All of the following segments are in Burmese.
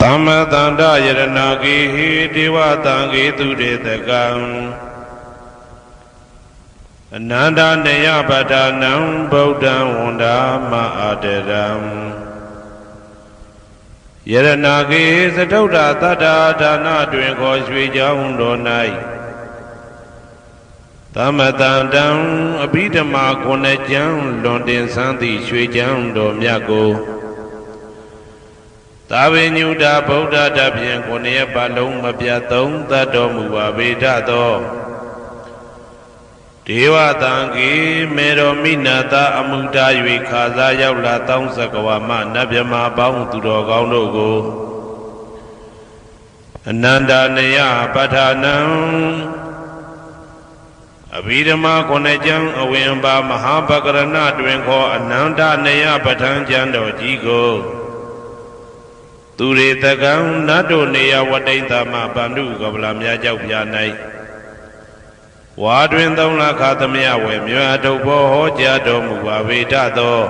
Tamma tanda yaranagi hi diva tangi turidakam Ananda neya padanam Buddham wanda ma'adaram Yaranagi satauda tada dana twin koshvi jahundo nai Tamma tandam abhidama konajam Londin santi shvi jahundo myako Tavinyuda Buddha Dabyan Konya Balong Mabyatung Tadom Vaveda Deva Tangi Mero Minata Amuda Yui Kaza Yaula Tong Sakawama Nabyama Baung Turo Gaunogo Ananda Neya Patanam Abhidama Konajam Awemba Mahabakarana Dwenko Ananda Neya Patan Jando Jigo Turidakam Nado Neya Wadaitama Bandu Gablamya Jaupyanai Wadwin Dona Katamya Wemya Dobo Hoja Muva Vedado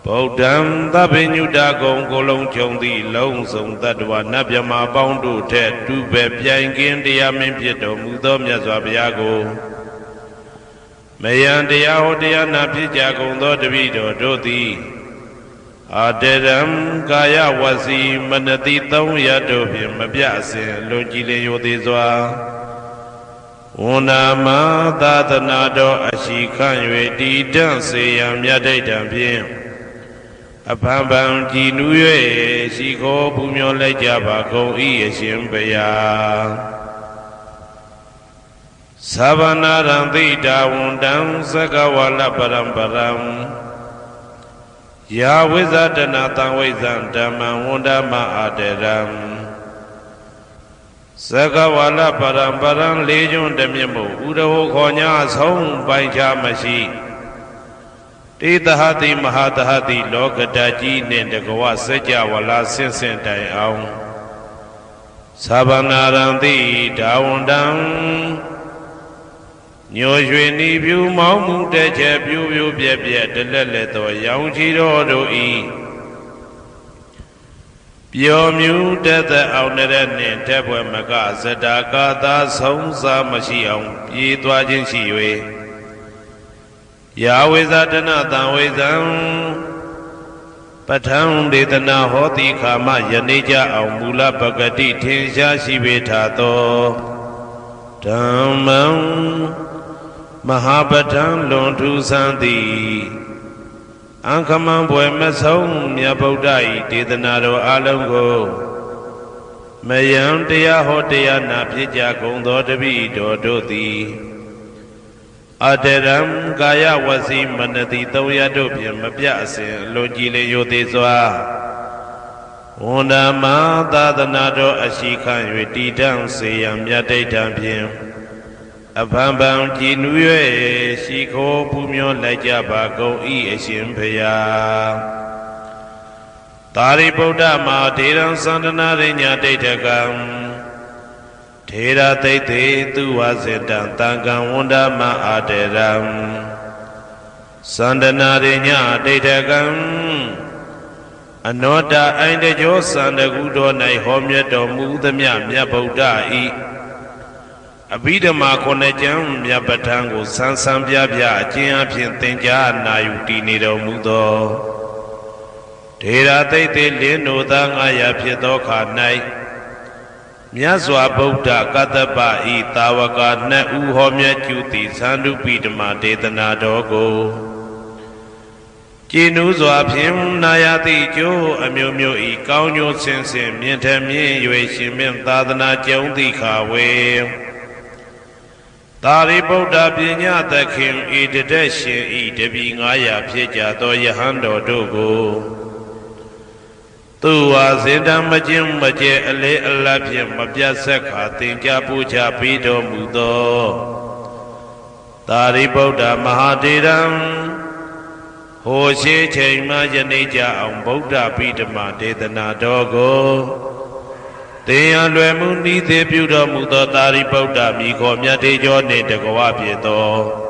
Bodam Tabinyuda Gong Golong Chondi Long Song Tadwa Nabyama Boundu Ted Dube Piangin Diamin Pieto Mudom Yazwabiago Mayan Diao Diana Pijago Dodavido Doti Aderam Gaya Wasi Manati Tong Yadobi Mabiasin Lojile Yodizwa Unama Dadanado Ashikan Yedi Danse Yam Yadaitam Pim Apambam Jinuye Siko Pumyo Lejaba Ko Ieshimbeya Savanaram Dita Wundam Sakawala Param Ya Wizardana Tawizan Dhamma Wundama Aderam Sakawala Param Legion Demimu Udaho Konya Song Baija Mashi Titahati Mahatahati Lokadaji Nendagawa Seja Wala Sensen Dai Aung Sabanaranti Dawundam Nyoshweni View Mamu Deche View Bia Deleleto Yaunchiro Doi Piomu Deta Auneren Tepwe Maga Sedaka Da Songsa Mashiang Yitwajin Shiwe Yahwezadana Tawezan Patang Detana Hoti Kama Yanija Aumula Bagati Tinsha Shivetato Dhammam Mahabatan Lontu Santi Ankaman Boemasong Yabodai Tidanado Alongo Mayam Dea Hotea Napija Gondo Devi Dodoti Aderam Gaya Wasi Manati Toyadopi Mabiasin Lojile Yodizwa Unama Dadanado Ashikan Yedidam Seyam Yadaitam Pim Apambam Jinuye Shiko Pumyo Lajaba Go Ieshimpeya Tari Buddha Ma Deram Sandana Rinya Detakam Tera Tete Tuwa Zendan Tangam Wunda Ma Aderam Sandana Rinya Detakam Anoda Aindejo Sandagudo Nai Homyeto Mudamya Mya Buddha I Abhidama Konajam Yabatango Sansam Yabya Jian Tenja Nayuti Nido Mudo Tera Tete Lino Dangaya Piedoka Nai Myazwa Buddha Kataba I Tawaka Na Uhomya Juti Sandu Pidama Detana Dogo Jinuzwa Pim Nayati Jo Amyomyo I Kaunyo Sensen Mientamien Yue Shimen Tadana Jondi Kawe Tari Buddha Pinya Takim I Dedeshin I Debi Ngaya Pieja Do Yahando Dogo Tuwa Zindam Majim Maje Ale Alapim Mabjasaka Tinja Puja Pido Mudo Tari Buddha Mahadiram Hoshe Chema Janija Am Buddha Pidama Dedana Dogo Deyan Lwemuni Te Buddha Mudo Tari Buddha Miko Myate Jone Dagawa Pieto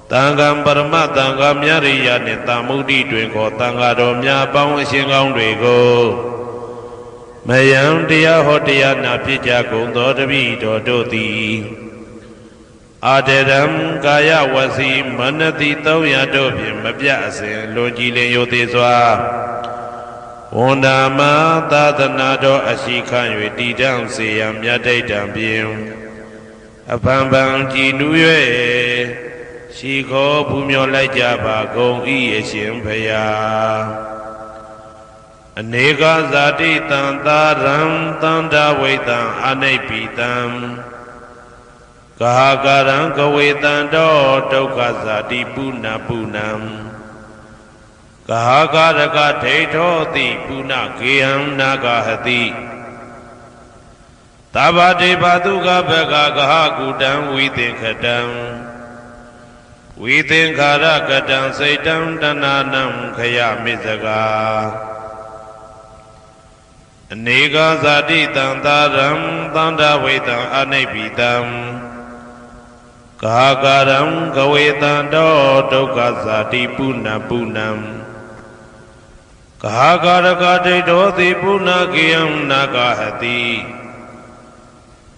Tangam Parama Tangam Yariya Netamudi Twinko Tangado Mya Pang Singong Rego မယံတရားဟောတရားနာဖြစ်ကြကုန်သောတပည့်တော်တို့သည်အာတရံကာယဝစီမနတိ300တို့ဖြင့်မပြတ်အစဉ်လွန်ကြည်လင်ရိုသေစွာဝန်ဓမ္မသာသနာတော်အရှိခံ၍တည်တံ့စေရန်မြတ်တိတ်တံဖြင့်အဖန်ဖန်ကြည်နူး၍ရှိခေါ်ပူမျောလိုက်ကြပါကုန်၏အရှင်ဘုရားအနေကဇာတိတံသာရံတန္တဝိတံအနိဗ္ဗိတံကာကရံကဝေတံတောဒုက္ခဇာတိပုဏ္ဏပုဏ္ဏံကာကရကဒိဋ္ဌောတိပုဏ္ဏဂေဟံနာဂဟတိသဗ္ဗတေဘတုကဘဂဂဟကုတံဝိသင်္ခတံဝိသင်္ခာရကတံစိတ်တံတဏနံခယမိစကာအနေကဇာတိတံသာရံသန္တာဝိတံအနိဗ္ဗိတံကာကရံကဝေတံတောဒုက္ခဇာတိပုဏ္ဏပုဏ္ဏံကာကရကဒိဋ္ဌောတိပုဏ္ဏဂေယံနာဂဟတိ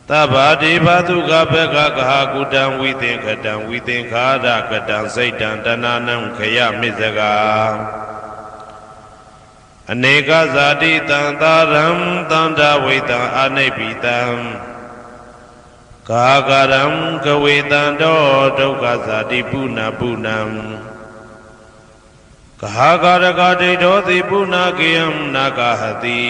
သဗ္ဗတိဘသုကဘဂဂဟကုတံဝိသင်္ခတံဝိသင်္ခာရကတံစိတ်တံတဏနံခယမိစကာအနေကဇာတိတံသာရံသန္တာဝိတံအနိဗ္ဗိတံကာကရံကဝေတံတောဒုက္ခဇာတိပုဏ္ဏပုဏ္ဏံကာကရကဒိဋ္ဌောတိပုဏ္ဏဂေယံနာဂဟတိ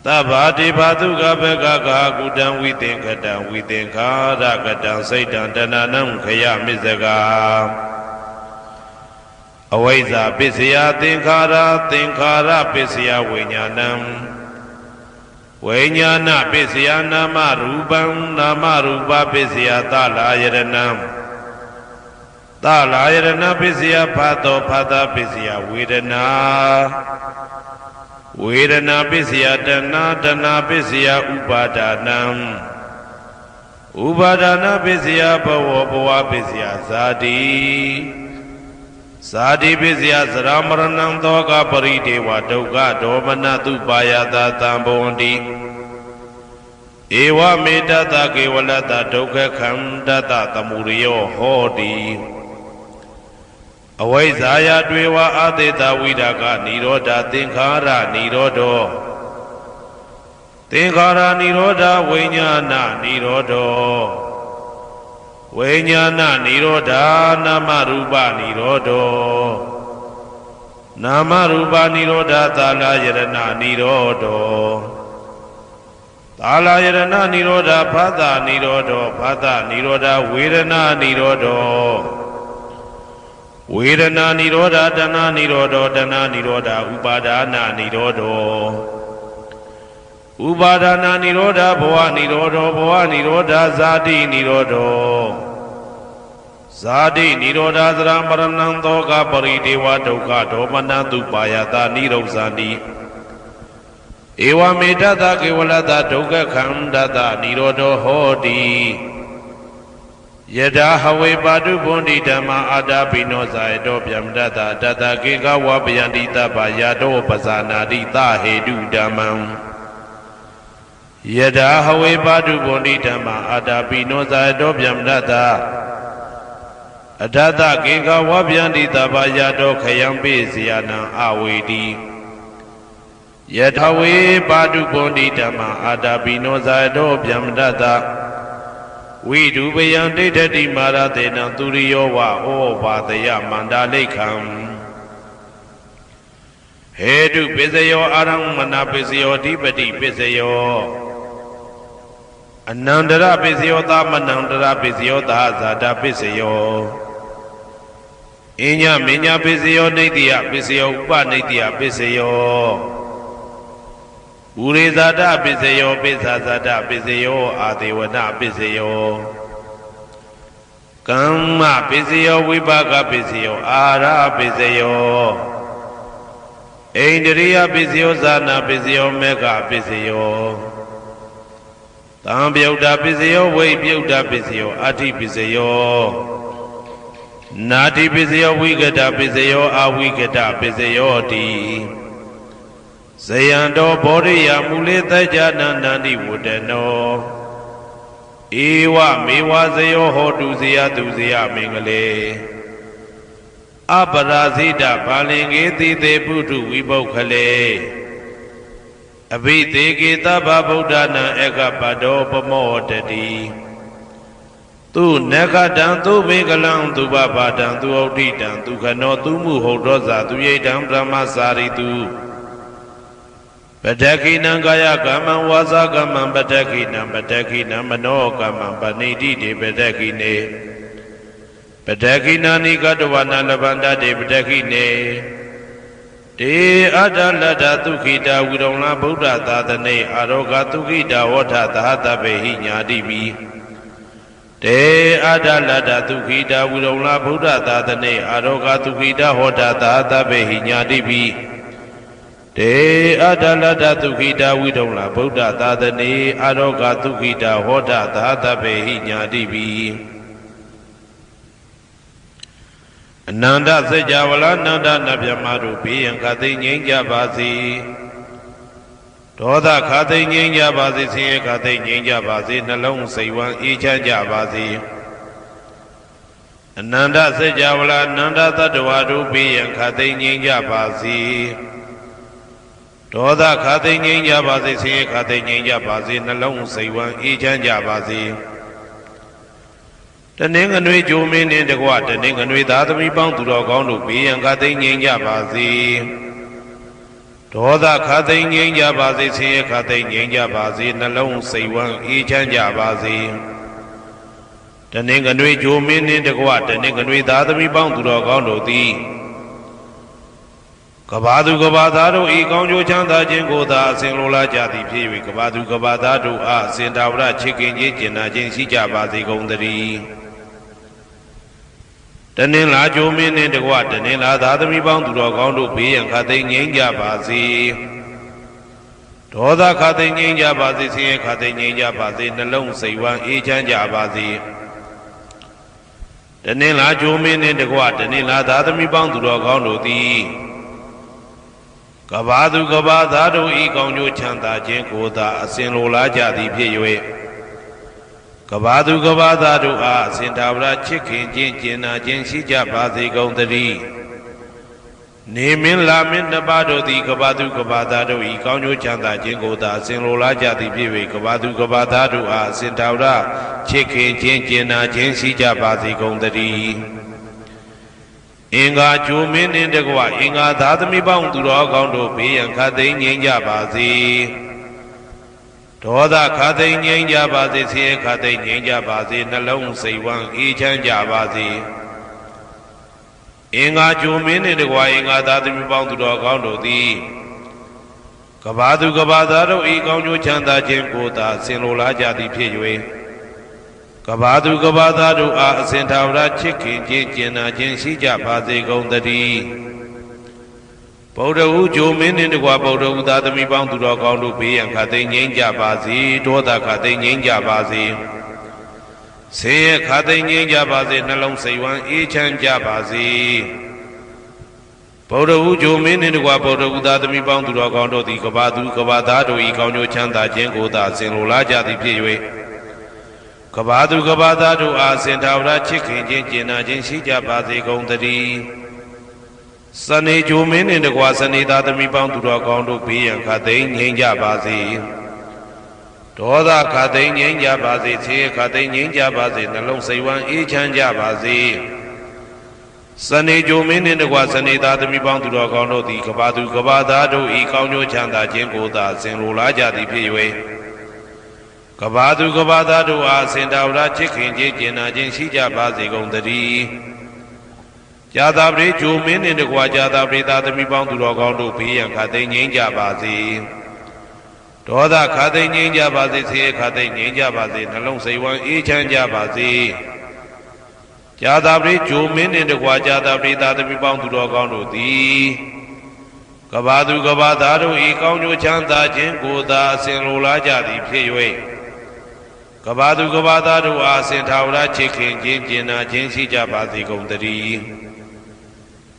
သဗ္ဗတိဘသုကဘဂဂဟကုတံဝိသင်္ခတံဝိသင်္ခာရကတံစိတ်တံတဏနံခယမိစကာအဝိဇ္ဇာပစ္စယသင်္ခါရသင်္ခါရပစ္စယဝိညာဏံဝိညာဏပစ္စယနာမရူပံနာမရူပပစ္စယသလာယရဏံသလာယရဏပစ္စယဖတ်သောဖတ်တာပစ္စယဝေဒနာဝေဒနာပစ္စယတဏတဏပစ္စယဥပါဒနာဥပါဒနာပစ္စယဘဝဘဝပစ္စယဇာတိဇာတိပစ္စယသရမရဏံသောကပရိဒေဝဒုက္ခဒေါမနတုပါယတာတံဘဝန္တိဧဝမေတ္တကေဝလတ္တဒုက္ခခန္တတသမုရိယောဟောတိအဝိဇ္ဇာယတွေဝအာသေတဝိဒါကនិရောဓသင်္ခါရនិရောဓောသင်္ခါရនិရောဓဝိညာဏនិရောဓောဝိညာဏនិရောဓနာမရူပនិရောဓောနာမရူပនិရောဓသာလယရဏនិရောဓောသာလယရဏនិရောဓဖသនិရောဓောဖသនិရောဓဝေဒနာនិရောဓောဝေဒနာនិရောဓတဏនិရောဓောတဏនិရောဓဥပါဒနာនិရောဓောဥပါဒနာនិရောဓဘဝនិရောဓောဘဝនិရောဓဇာတိនិရောဓောဇာတိនិရောဓသရမရဏံသောကပရိဒေဝဒုက္ခဒေါမနတုပါယတာនិရောဇာတိဧဝမေတ္တကေဝလတ္တဒုက္ခခန္တတនិရောဓောဟောတိယထာဟဝေပါတုဗုန္တိဓမ္မာအာတာပိနောဇာယတောဗျမတတတတကေကဝပယန္တိတပ္ပယတောပဇာနာတိသဟေတုဓမ္မံယထာဟဝေပါတုဗုန္တိဓမ္မာအာတာပိနောဇာယတောဗျမတတအထတကေကဝပယန္တိတပ္ပယတောခယံပိစီယနံအဝေတိယထာဝေပါတုဗုန္တိဓမ္မာအာတာပိနောဇာယတောဗျမတတဝိဒုပယံဒိဋ္ဌတိမာရတေနံသူရိယောဝဩဘာတယမန္တာလိခံဟေတုပစ္စယောအာရမဏပစ္စယောဓိပတိပစ္စယောအနန္တရပစ္စယောသမနန္တရပစ္စယောသာဇာတပစ္စယောအညမညပစ္စယောနိတ္တိယပစ္စယောဥပနိတ္တိယပစ္စယောဥရိဇာတပစ္စယောပိစ္ဆာဇာတပစ္စယောအာဒေဝနပစ္စယောကမ္မပစ္စယောဝိပါကပစ္စယောအာရပစ္စယောဣန္ဒရိယပစ္စယောဇာနာပစ္စယောမေဃပစ္စယောသံပြုတ်တာပစ္စယောဝိပြုတ်တာပစ္စယောအဋ္ဌိပစ္စယောနာတိပစ္စယောဝိကတပစ္စယောအဝိကတပစ္စယောတိ ဇယံတော်ဘောရိယမူလေတကြနန္တန္တိဝတ္တနောဧဝမေဝဇယောဟောတုဇယသူဇယမင်္ဂလေအပရာဇိတဘာလင်္ကေတိတေပုထုဝိပုခလေအဘိသေကေသဗ္ဗဗုဒ္ဓနာဧကပတောပမောတတိသူနဂတံသူမေကလံသူဘဘာတံသူဩဋ္ဌိတံသူခနောသူမှုဟုတ်တော်ဇာသူယိတံဗြဟ္မစာရိတုပတ္တခိနံကာယကမ္မံဝါစာကမ္မံပတ္တခိနံပတ္တခိနံမနောကမ္မံပဏိတိတေပတ္တခိနေပတ္တခိနာနိကတဝနာလဗန္တတေပတ္တခိနေတေအတ္တလတ္တသုခိတာဝိရုံလဗုဒ္ဓသာသနေအာရောဂသုခိတာဝဋ္ဌသဟတပေဟိညာတိပိတေအတ္တလတ္တသုခိတာဝိရုံလဗုဒ္ဓသာသနေအာရောဂသုခိတာဟောတသဟတပေဟိညာတိပိတေအတ္တလတ္တသုခိတာဝိရုံလဗုဒ္ဓသာသနေအာရောဂသုခိတာဟောတသဟတပေဟိညာတိပိအနန္တစัจ java လာနန္ဒနဗျမတို့ဘေးရန်ခသိငြိမ်းကြပါစေဒေါသခသိငြိမ်းကြပါစေဆင်းရဲခသိငြိမ်းကြပါစေနှလုံးစိတ်ဝမ်းအေးချမ်းကြပါစေအနန္တစัจ java လာနန္ဒတတ္တဝါတို့ဘေးရန်ခသိငြိမ်းကြပါစေဒေါသခသိငြိမ်းကြပါစေဆင်းရဲခသိငြိမ်းကြပါစေနှလုံးစိတ်ဝမ်းအေးချမ်းကြပါစေတနင်္ဂနွေဂျိုမင်းနှင့်တကွတနင်္ဂနွေသားသမီးပေါင်းသူတော်ကောင်းတို့ဘေးရန်ခသိငြိမ်းကြပါစေဒေါသခသိငြိမ်းကြပါစေဆင်းရဲခသိငြိမ်းကြပါစေနှလုံးစိတ်ဝမ်းအေးချမ်းကြပါစေတနင်္ဂနွေဂျိုမင်းနှင့်တကွတနင်္ဂနွေသားသမီးပေါင်းသူတော်ကောင်းတို့သည်ကဘာသူကဘာသားတို့ဤကောင်းကျိုးချမ်းသာခြင်းကိုသာအစဉ်လိုလားကြသည်ဖြစ်၍ကဘာသူကဘာသားတို့အားအစဉ်တာဝရချစ်ခင်ခြင်းကျင်နာခြင်းရှိကြပါစေကုန်သတည်းတနင်္လာဂျိုမင်းနှင့်တကွတနင်္လာသားသမီးပေါင်းသူတော်ကောင်းတို့ဘေးရန်ခသိငြိမ်းကြပါစေဒေါသခသိငြိမ်းကြပါစေဆင်းရဲခသိငြိမ်းကြပါစေနှလုံးစိတ်ဝမ်းအေးချမ်းကြပါစေတနင်္လာဂျိုမင်းနှင့်တကွတနင်္လာသားသမီးပေါင်းသူတော်ကောင်းတို့သည်ကဘာသူကဘာသားတို့ဤကောင်းကျိုးချမ်းသာခြင်းကိုသာအစဉ်လိုလားကြသည်ဖြစ်၍ကဘာသူကဘာသားတို့အားအစဉ်သာဝရချစ်ခင်ခြင်းကျင်နာခြင်းရှိကြပါစေကုန်သတည်းနေမင်းလာမင်းနှစ်ပါးတို့သည်ကဘာသူကဘာသားတို့ဤကောင်းကျိုးချမ်းသာခြင်းကိုသာအစဉ်လိုလားကြသည်ဖြစ်၍ကဘာသူကဘာသားတို့အားအစဉ်သာဝရချစ်ခင်ခြင်းကျင်နာခြင်းရှိကြပါစေကုန်သတည်းအင်္ဂါဂျိုမင်းနှင့်တကွအင်္ဂါသားသမီးပေါင်းသူတော်ကောင်းတို့ဘေးရန်ခသိငြိမ်းကြပါစေဒေါသခသိငြိမ်းကြပါစေဆင်းရဲခသိငြိမ်းကြပါစေနှလုံးစိတ်ဝမ်းအေးချမ်းကြပါစေအင်္ဂါဂျိုမင်းနှင့်တကွအင်္ဂါသားသမီးပေါင်းသူတော်ကောင်းတို့သည်ကဘာသူကဘာသားတို့ဤကောင်းကျိုးချမ်းသာခြင်းကိုသာဆင်လိုလားကြသည်ဖြစ်၍ကဘာသူကဘာသားတို့အားအစဉ်သာဝရချစ်ခင်ခြင်းကျင်နာခြင်းရှိကြပါစေကုန်သတည်းဗုဒ္ဓဟူဂျိုမင်းနှင့်တကွဗုဒ္ဓဟူသားသမီးပေါင်းသူတော်ကောင်းတို့ဘေးရန်ခသိငြိမ်းကြပါစေဒေါသခသိငြိမ်းကြပါစေဆင်းရဲခသိငြိမ်းကြပါစေနှလုံးစိတ်ဝမ်းအေးချမ်းကြပါစေဗုဒ္ဓဟူဂျိုမင်းနှင့်တကွဗုဒ္ဓဟူသားသမီးပေါင်းသူတော်ကောင်းတို့သည်ကဘာသူကဘာသားတို့ဤကောင်းကျိုးချမ်းသာခြင်းကိုသာဆင်လိုလားကြသည်ဖြစ်၍ကဘာသူကဘာသားတို့အားစင်သာဝရချစ်ခင်ခြင်းကျင်နာခြင်းရှိကြပါစေကုန်သတည်းစနေဂျိုမင်းနှင့်တကွစနေသားသမီးပေါင်းသူတော်ကောင်းတို့ဘေးရန်ခသိငြိမ်းကြပါစေဒေါသခသိငြိမ်းကြပါစေဆင်းရဲခသိငြိမ်းကြပါစေနှလုံးစိတ်ဝမ်းအေးချမ်းကြပါစေစနေဂျိုမင်းနှင့်တကွစနေသားသမီးပေါင်းသူတော်ကောင်းတို့သည်ကဘာသူကဘာသားတို့ဤကောင်းကျိုးချမ်းသာခြင်းကိုသာဆင်လိုလားကြသည်ဖြစ်၍ကဘာသူကဘာသားတို့အားစင်တာဝရချစ်ခင်ခြင်းကျင်နာခြင်းရှိကြပါစေကုန်သတည်းကြာသာပရိဂျိုမင်းနှင့်တကွာကြာသာပရိသားသမီးပေါင်းသူတော်ကောင်းတို့ဘေးရန်ခသိငြိမ်းကြပါစေဒေါသခသိငြိမ်းကြပါစေဆင်းရဲခသိငြိမ်းကြပါစေနှလုံးစိတ်ဝမ်းအေးချမ်းကြပါစေကြာသာပရိဂျိုမင်းနှင့်တကွာကြာသာပရိသားသမီးပေါင်းသူတော်ကောင်းတို့သည်ကဘာသူကဘာသားတို့ဤကောင်းကျိုးချမ်းသာခြင်းကိုသာအစဉ်လိုလားကြသည်ဖြစ်၍ကဘာသူကဘာသားတို့အားစင်သာဝရချစ်ခင်ခြင်းကျင်နာခြင်းရှိကြပါစေကုန်သတည်း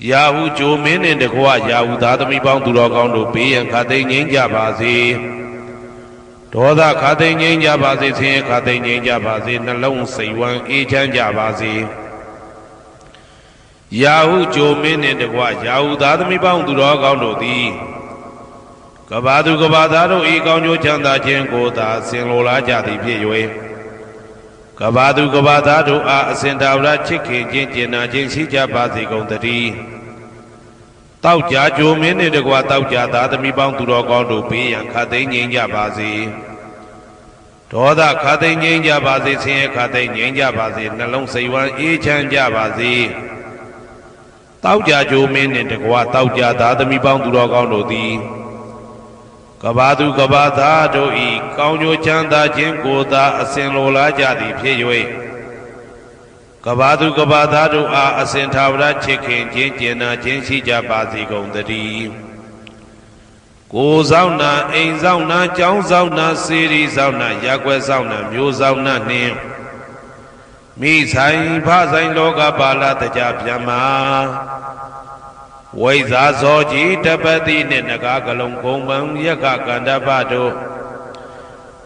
ရာဟုဂျိုမင်းနှင့်တကွရာဟုသားသမီးပေါင်းသူတော်ကောင်းတို့ဘေးရန်ခါသိမ်းငြိမ်းကြပါစေဒေါသခါသိမ်းငြိမ်းကြပါစေဆင်းရဲခါသိမ်းငြိမ်းကြပါစေနှလုံးစိတ်ဝမ်းအေးချမ်းကြပါစေရာဟုဂျိုမင်းနှင့်တကွရာဟုသားသမီးပေါင်းသူတော်ကောင်းတို့သည်ကဘာသူကဘာသားတို့ဤကောင်းကျိုးချမ်းသာခြင်းကိုသာဆင်လိုလားကြသည်ဖြစ်၍ကဘာသူကဘာသားတို့အားအစဉ်တာဝရချစ်ခင်ခြင်းကျင်နာခြင်းရှိကြပါစေကုန်သတည်းတောက်ကြကြိုမင်းနှင့်တကွတောက်ကြသားသမီးပေါင်းသူတော်ကောင်းတို့ဘေးရန်ခါသိမ်းငြိမ်းကြပါစေဒေါသခါသိမ်းငြိမ်းကြပါစေဆင်းရဲခါသိမ်းငြိမ်းကြပါစေနှလုံးစိတ်ဝမ်းအေးချမ်းကြပါစေတောက်ကြကြိုမင်းနှင့်တကွတောက်ကြသားသမီးပေါင်းသူတော်ကောင်းတို့သည်ကဘာသူကဘာသားတို့ဤကောင်းကျိုးချမ်းသာခြင်းကိုသာအစဉ်လိုလားကြသည်ဖြစ်၍ကဘာသူကဘာသားတို့အားအစဉ်ထာဝရချစ်ခင်ခြင်းကျင်နာခြင်းရှိကြပါစေကုန်သတည်းကိုယ်ဆောင်နာအိမ်ဆောင်နာကျောင်းဆောင်နာစေရီဆောင်နာရက်ွယ်ဆောင်နာမျိုးဆောင်နာနှင့်မိဆိုင်ဖဆိုင်လောကပါဠတကြဗျမ္မာဝိဇာဇောကြီးတပတိနှင့်နဂါကလုံးကုံပံယက္ခကန္တပတို့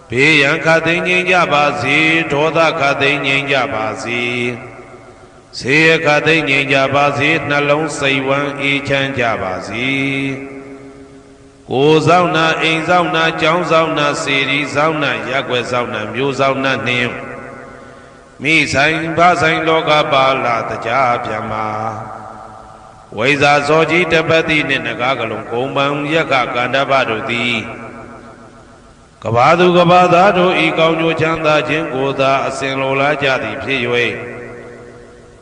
ဘေးရန်ခတ်သိမ်းငြိမ်းကြပါစေဒေါသခတ်သိမ်းငြိမ်းကြပါစေဆေးရခတ်သိမ်းငြိမ်းကြပါစေနှလုံးစိတ်ဝမ်းအေးချမ်းကြပါစေကိုယ်ဆောင်နာအိမ်ဆောင်နာကျောင်းဆောင်နာစေရီဆောင်နာရက်ွယ်ဆောင်နာမျိုးဆောင်နာနှင့်မိဆိုင်ဖဆိုင်လောကပါဠတကြဗျမ္မာဝိဇာဇောကြီးတပတိနှင့်နဂါကလုံးကုံပံယက္ခကန္တပတို့သည်ကဘာသူကဘာသားတို့ဤကောင်းကျိုးချမ်းသာခြင်းကိုသာအစဉ်လိုလားကြသည်ဖြစ်၍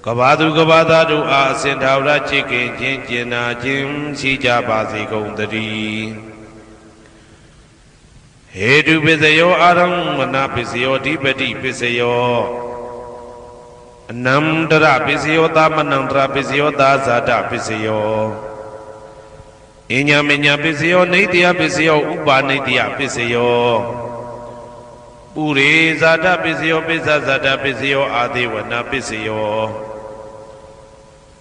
ကဘာသူကဘာသားတို့အားအစဉ်ထာဝရချစ်ခင်ခြင်းကျင်နာခြင်းရှိကြပါစေကုန်သတည်းဟေတုပစ္စယောအာရမဏပစ္စယောဓိပတိပစ္စယောအနန္တရပစ္စယောသမနန္တရပစ္စယောသာဇာတပစ္စယောအညမညပစ္စယောနေတယပစ္စယောဥပါနေတယပစ္စယောပုရိဇာတပစ္စယောပိစ္ဆဇာတပစ္စယောအာဒေဝနာပစ္စယော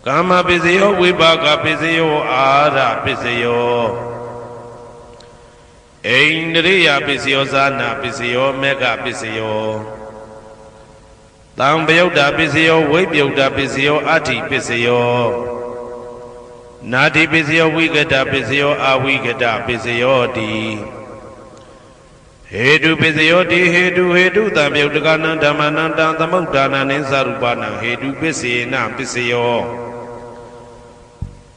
ကာမပစ္စယောဝိပါကပစ္စယောအာရပစ္စယောအိန္ဒြိယပစ္စယောဇာနာပစ္စယောမေဃပစ္စယောတံပယုတ်တာပစ္စယောဝိပယုတ်တာပစ္စယောအဋ္ဌိပစ္စယောနာတိပစ္စယောဝိကတပစ္စယောအဝိကတပစ္စယောတိဟေတုပစ္စယောတိဟေတုတံပယုတ်တကနံဓမ္မနံတံသမုဒ္ဒါနံနိသရူပနံဟေတုပစ္စေနပစ္စယော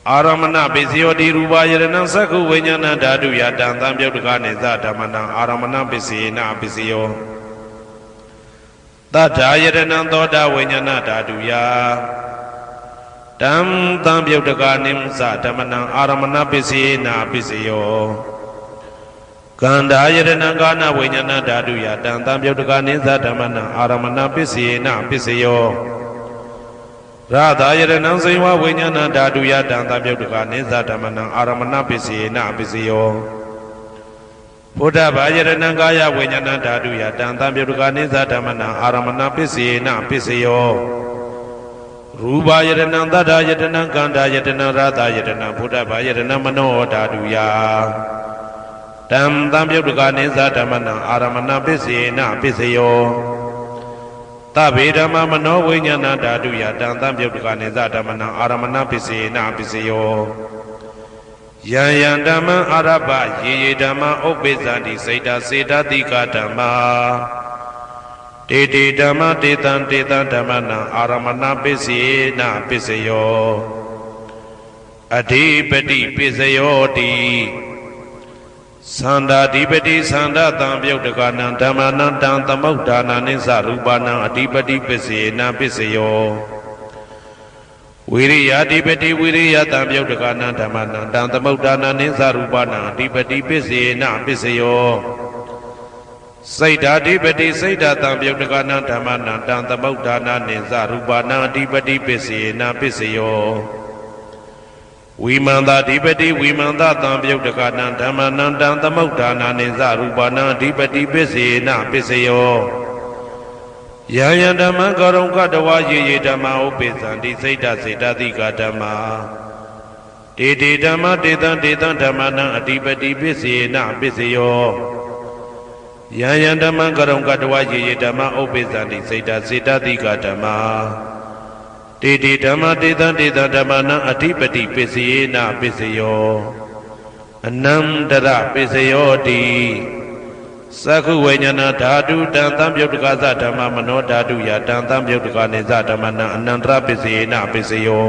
အာရမဏပစ္စယောတိရူပယရဏံသက္ခုဝိညာဏဓာတုယတံသံပယုတ်တကနိသဓမ္မနံအာရမဏပစ္စေနပစ္စယောတထာယရဏံသောတာဝိညာဏဓာတုယတံသံပယုတ်တကနိသဓမ္မနံအာရမဏပစ္စေနပစ္စယောကန္ဓာယရဏံကာနဝိညာဏဓာတုယတံသံပယုတ်တကနိသဓမ္မနံအာရမဏပစ္စေနပစ္စယောရသာယရဏံစေဝဝိညာဏဓာတုယတံသံပယုတ်တကနိသဓမ္မနံအာရမဏပစ္စေနပစ္စယောဘုဒ္ဓဘာယရဏံကာယဝိညာဏဓာတုယတံသံပယုတ်တကနိသဓမ္မနံအာရမဏပစ္စေနပစ္စယောရူပယရဏံသတ္တယတနံကန္ဓာယတနံရသာယတနံဘုဒ္ဓဘာယရဏံမနောဓာတုယတံသံပယုတ်တကနိသဓမ္မနံအာရမဏပစ္စေနပစ္စယောသဗ္ဗေဓမ္မမနောဝိညာဏဓာတုယတံသံပယုတ်တကနိသဓမ္မနံအာရမဏပစ္စေနပစ္စယောယံယံဓမ္မအာရပယေယေဓမ္မဥပ္ပိသန္တိစိတ်တစေတတိကဓမ္မာတေတေဓမ္မတေတံဓမ္မနံအာရမဏပစ္စေနပစ္စယောအဓိပတိပစ္စယောတိသန္တာဓိပတိသန္တာတံပယုတ်တကနံဓမ္မနံတံသမုဒ္ဒါနာနိသရူပနံအဓိပတိပစ္စေနပစ္စယောဝိရိယဓိပတိဝိရိယတံပယုတ်တကနံဓမ္မနံတံသမုဒ္ဒါနာနိသရူပနံအဓိပတိပစ္စေနပစ္စယောစိတ်ဓာဓိပတိစိတ်ဓာတံပယုတ်တကနံဓမ္မနံတံသမုဒ္ဒါနာနိသရူပနံအဓိပတိပစ္စေနပစ္စယောဝိမန္တာဓိပတိဝိမန္တတံပယုတ်တကနံဓမ္မနံတံသမုဒ္ဒါနာနိသရူပနံအဓိပတိပစ္စေနပစ္စယောယံယံဓမ္မံကရုံကတဝါယေယေဓမ္မဥပ္ပိသန္တိစိတ်တစေတတိကဓမ္မာ တေတေဓမ္မတေတံဓမ္မနံအတိပတိပစ္စေနပစ္စယောယံယံဓမ္မကရုံကတဝယေယေဓမ္မဥပ္ပိသန္တိစေတစေတတိကဓမ္မာတေတေဓမ္မတေတံဓမ္မနံအတိပတိပစ္စယေနပစ္စယောအနန္တရပစ္စယောတိသက္ခုဝိညာဏဓာတုတံသံပြုတ်တကသဓမ္မမနောဓာတုယတံသံပြုတ်တကနေသဓမ္မနံအနန္တရပစ္စယေနပစ္စယော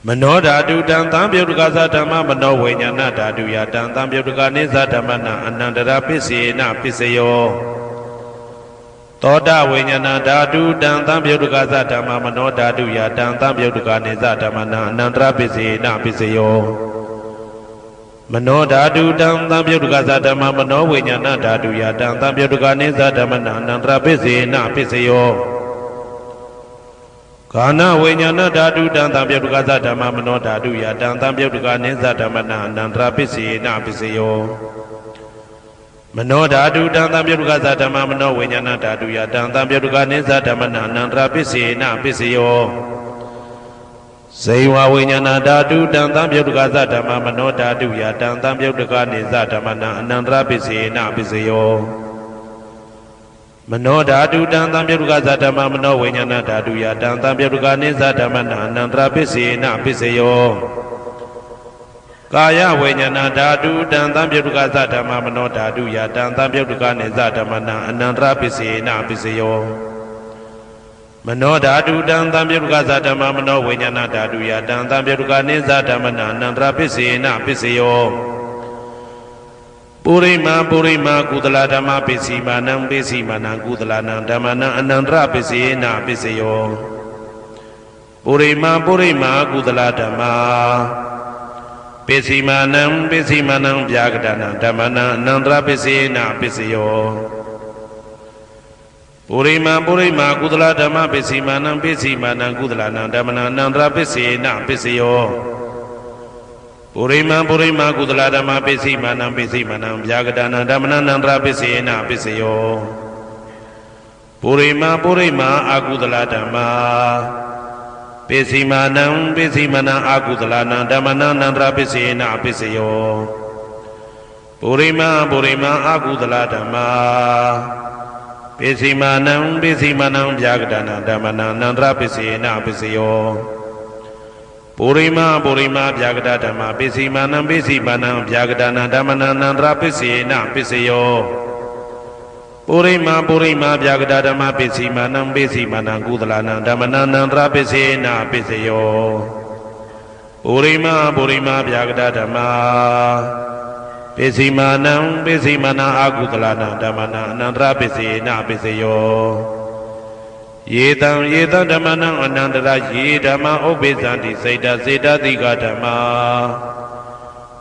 မနောဓာတုတံသံပြုတ်တကသဓမ္မမနောဝိညာဏဓာတုယတံသံပြုတ်တကနေသဓမ္မနံအနန္တရပစ္စယေနပစ္စယောသောတဝိညာဏဓာတုတံသံပြုတ်တကသဓမ္မမနောဓာတုယတံသံပြုတ်တကနေသဓမ္မနံအနန္တရပစ္စယေနပစ္စယောမနောဓာတုတံသံပြုတ်တကသဓမ္မမနောဝိညာဏဓာတုယတံသံပြုတ်တကနေသဓမ္မနံအနန္တရပစ္စယေနပစ္စယောကာနဝိညာဏဓာတုတံသံပြုတ်တကသဓမ္မမနောဓာတုယတံသံပြုတ်တကနေသဓမ္မနံအနန္တရပစ္စယေနပစ္စယောမနောဓာတုတံသံပြုတ်တကသဓမ္မမနောဝိညာဏဓာတုယတံသံပြုတ်တကနေသဓမ္မနံအနန္တရပစ္စယေနပစ္စယောဇေဝဝိညာဏဓာတုတံသံပြုတ်တကသဓမ္မမနောဓာတုယတံသံပြုတ်တကနေသဓမ္မနံအနန္တရပစ္စယေနပစ္စယောမနောဓာတုတံသံပြုတ်တကသဓမ္မမနောဝိညာဏဓာတုယတံသံပြုတ်တကနေသဓမ္မနံအနန္တရပစ္စယေနပစ္စယောကာယဝိညာဏဓာတုတံသံပြုတ်တကသဓမ္မမနောဓာတုယတံသံပြုတ်တကနေသဓမ္မနံအနန္တရပစ္စယေနပစ္စယောမနောဓာတုတံသံပြုတ်တကသဓမ္မမနောဝိညာဏဓာတုယတံသံပြုတ်တကနေသဓမ္မနံအနန္တရပစ္စယေနပစ္စယောပုရိမာကုသလဓမ္မပစ္စည်းမာနံပစ္စည်းမာနံကုသလနံဓမ္မနံအနန္တရပစ္စယေနပစ္စယောပုရိမာကုသလဓမ္မပစ္စည်းမာနံဗျာကတနံဓမ္မနံအနန္တရပစ္စယေနပစ္စယောပုရိမာကုသလဓမ္မပစ္စည်းမာနံကုသလနံဓမ္မနံအနန္တရပစ္စယေနပစ္စယောပုရိမာကုသလဓမ္မပစ္စည်းမာနံဗျာကတနံဓမ္မနံအနန္တရပစ္စယေနပစ္စယောပုရိမာအကုသလဓမ္မပစ္စည်းမာနံအကုသလနံဓမ္မနံအနန္တရပစ္စယေနပစ္စယောပုရိမာအကုသလဓမ္မပစ္စည်းမာနံဗျာကတနံဓမ္မနံအနန္တရပစ္စယေနပစ္စယောပုရိမာဗျာကတဓမ္မပစ္စည်းမာနံဗျာကတနံဓမ္မနံအနန္တရပစ္စယေနပစ္စယောပုရိမာဗျာကတဓမ္မပစ္စည်းမာနံကုသလနံဓမ္မနံအနန္တရပစ္စယေနပစ္စယောပုရိမာဗျာကတဓမ္မပစ္စည်းမာနံအကုသလနံဓမ္မနံအနန္တရပစ္စယေနပစ္စယောယေတံဓမ္မနံအနန္တရယေဓမ္မဥပ္ပိသန္တိစေတစေတတိကဓမ္မာ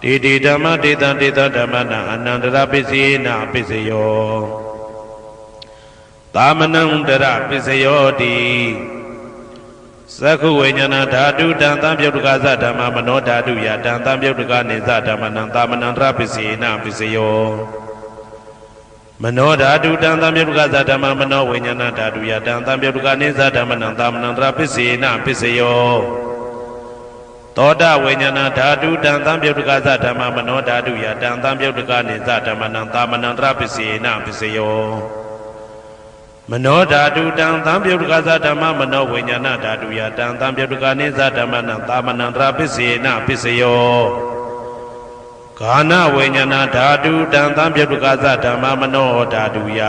တေတေဓမ္မတေတံဓမ္မနံအနန္တရပစ္စယေနပစ္စယောသာမနံတရပစ္စယောတိသက္ခုဝိညာဏဓာတုတံသံပြုတ်တကသဓမ္မမနောဓာတုယတံသံပြုတ်တကနေသဓမ္မနံသာမနံတရပစ္စယေနပစ္စယောမနောဓာတုတံသံပြုတ်တကသဓမ္မမနောဝိညာဏဓာတုယတံသံပြုတ်တကနေသဓမ္မနံသာမနံတရပစ္စယေနပစ္စယောသောတဝိညာဏဓာတုတံသံပြုတ်တကသဓမ္မမနောဓာတုယတံသံပြုတ်တကနေသဓမ္မနံသာမနံတရပစ္စယေနပစ္စယောမနောဓာတုတံသံပြုတ်တကသဓမ္မမနောဝိညာဏဓာတုယတံသံပြုတ်တကနေသဓမ္မနံသာမနံတရပစ္စယေနပစ္စယောကာနဝိညာဏဓာတုတံသံပြုတ်တကသဓမ္မမနောဓာတုယ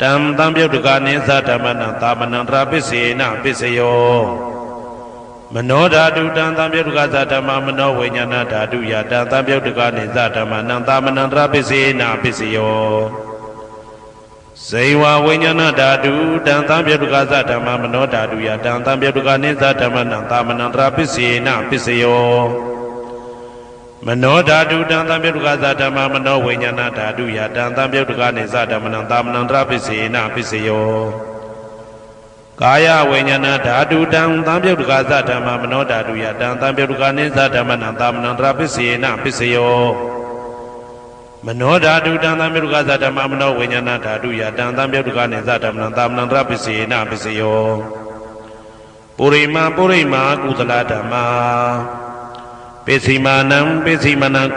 တံသံပြုတ်တကနေသဓမ္မနံသာမနံတရပစ္စယေနပစ္စယောမနောဓာတုတံသံပြုတ်တကသဓမ္မမနောဝိညာဏဓာတုယတံသံပြုတ်တကနေသဓမ္မနံသာမနံတရပစ္စယေနပစ္စယောဇေဝဝိညာဏဓာတုတံသံပြုတ်တကသဓမ္မမနောဓာတုယတံသံပြုတ်တကနေသဓမ္မနံသာမနံတရပစ္စယေနပစ္စယောမနောဓာတုတံသံပြုတ်တကသဓမ္မမနောဝိညာဏဓာတုယတံသံပြုတ်တကနေသဓမ္မနံသာမနံတရပစ္စယေနပစ္စယောကာယဝိညာဏဓာတုတံသံပြုတ်တကသဓမ္မမနောဓာတုယတံသံပြုတ်တကနေသဓမ္မနံသာမနံတရပစ္စယေနပစ္စယောမနောဓာတုတံသံပြုတ်တကသဓမ္မမနောဝိညာဏဓာတုယတံသံပြုတ်တကနေသဓမ္မနံသာမနံတရပစ္စယေနပစ္စယော ပုရိမာကုသလဓမ္မာပိစီမာနံ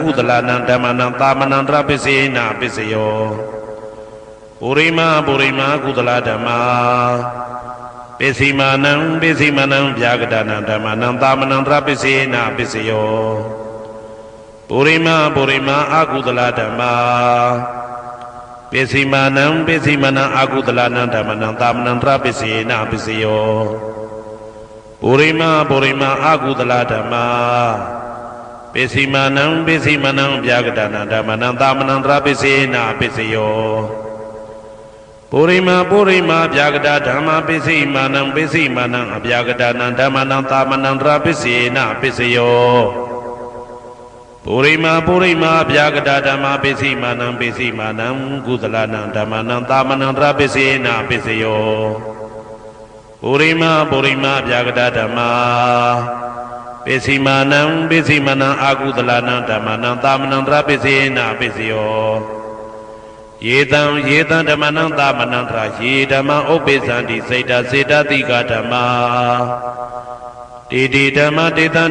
ကုသလနံဓမ္မနံသာမနန္တရပစ္စေနပစ္စယောပုရိမာကုသလဓမ္မာပိစီမာနံဗျာဂဒနံဓမ္မနံသာမနန္တရပစ္စေနပစ္စယောပုရိမာအကုသလဓမ္မာပိစီမာနံအကုသလနံဓမ္မနံသာမနန္တရပစ္စေနပစ္စယောပုရိမာအကုသလဓမ္မာပိစီမာနံဗျာဂဒနံဓမ္မနံသာမနန္တရပစ္စေနပစ္စယောပုရိမာဗျာဂဒဓမ္မာပိစီမာနံအဗျာဂဒနံဓမ္မနံသာမနန္တရပစ္စေနပစ္စယောပုရိမာဗျာဂဒဓမ္မာပိစီမာနံကုသလနံဓမ္မနံသာမနန္တရပစ္စေနပစ္စယောပုရိမာဗျာဂဒဓမ္မာပိစီမာနံအကုသလနံဓမ္မနံသာမနန္တရပစ္စေနပစ္စယောယေတံဓမ္မနံသာမနန္တရယေဓမ္မဥပ္ပိသန္တိစေတတိကဓမ္မာတေဓမ္မတေတံ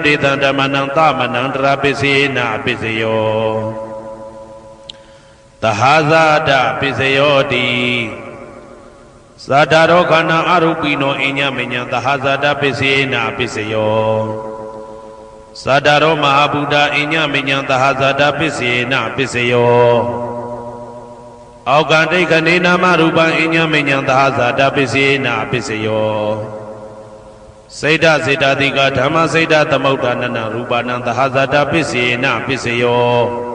ဓမ္မနံသာမနန္တရပစ္စေနပစ္စယောသဟာဇာတပစ္စယောတိသတ္တရောခန္ဓာအရုပိနောအညမညံသဟာဇာတပစ္စေနပစ္စယောသတ္တရောမဟာဗုဒ္ဓအညမညံသဟာဇာတပစ္စေနပစ္စယောအောကံတိခဏေနာမရူပံအညမညံသဟာဇာတပစ္စေနပစ္စယောစေတတိကဓမ္မစေတသမုဋ္ဌာနနရူပနံသဟာဇာတပစ္စေနပစ္စယော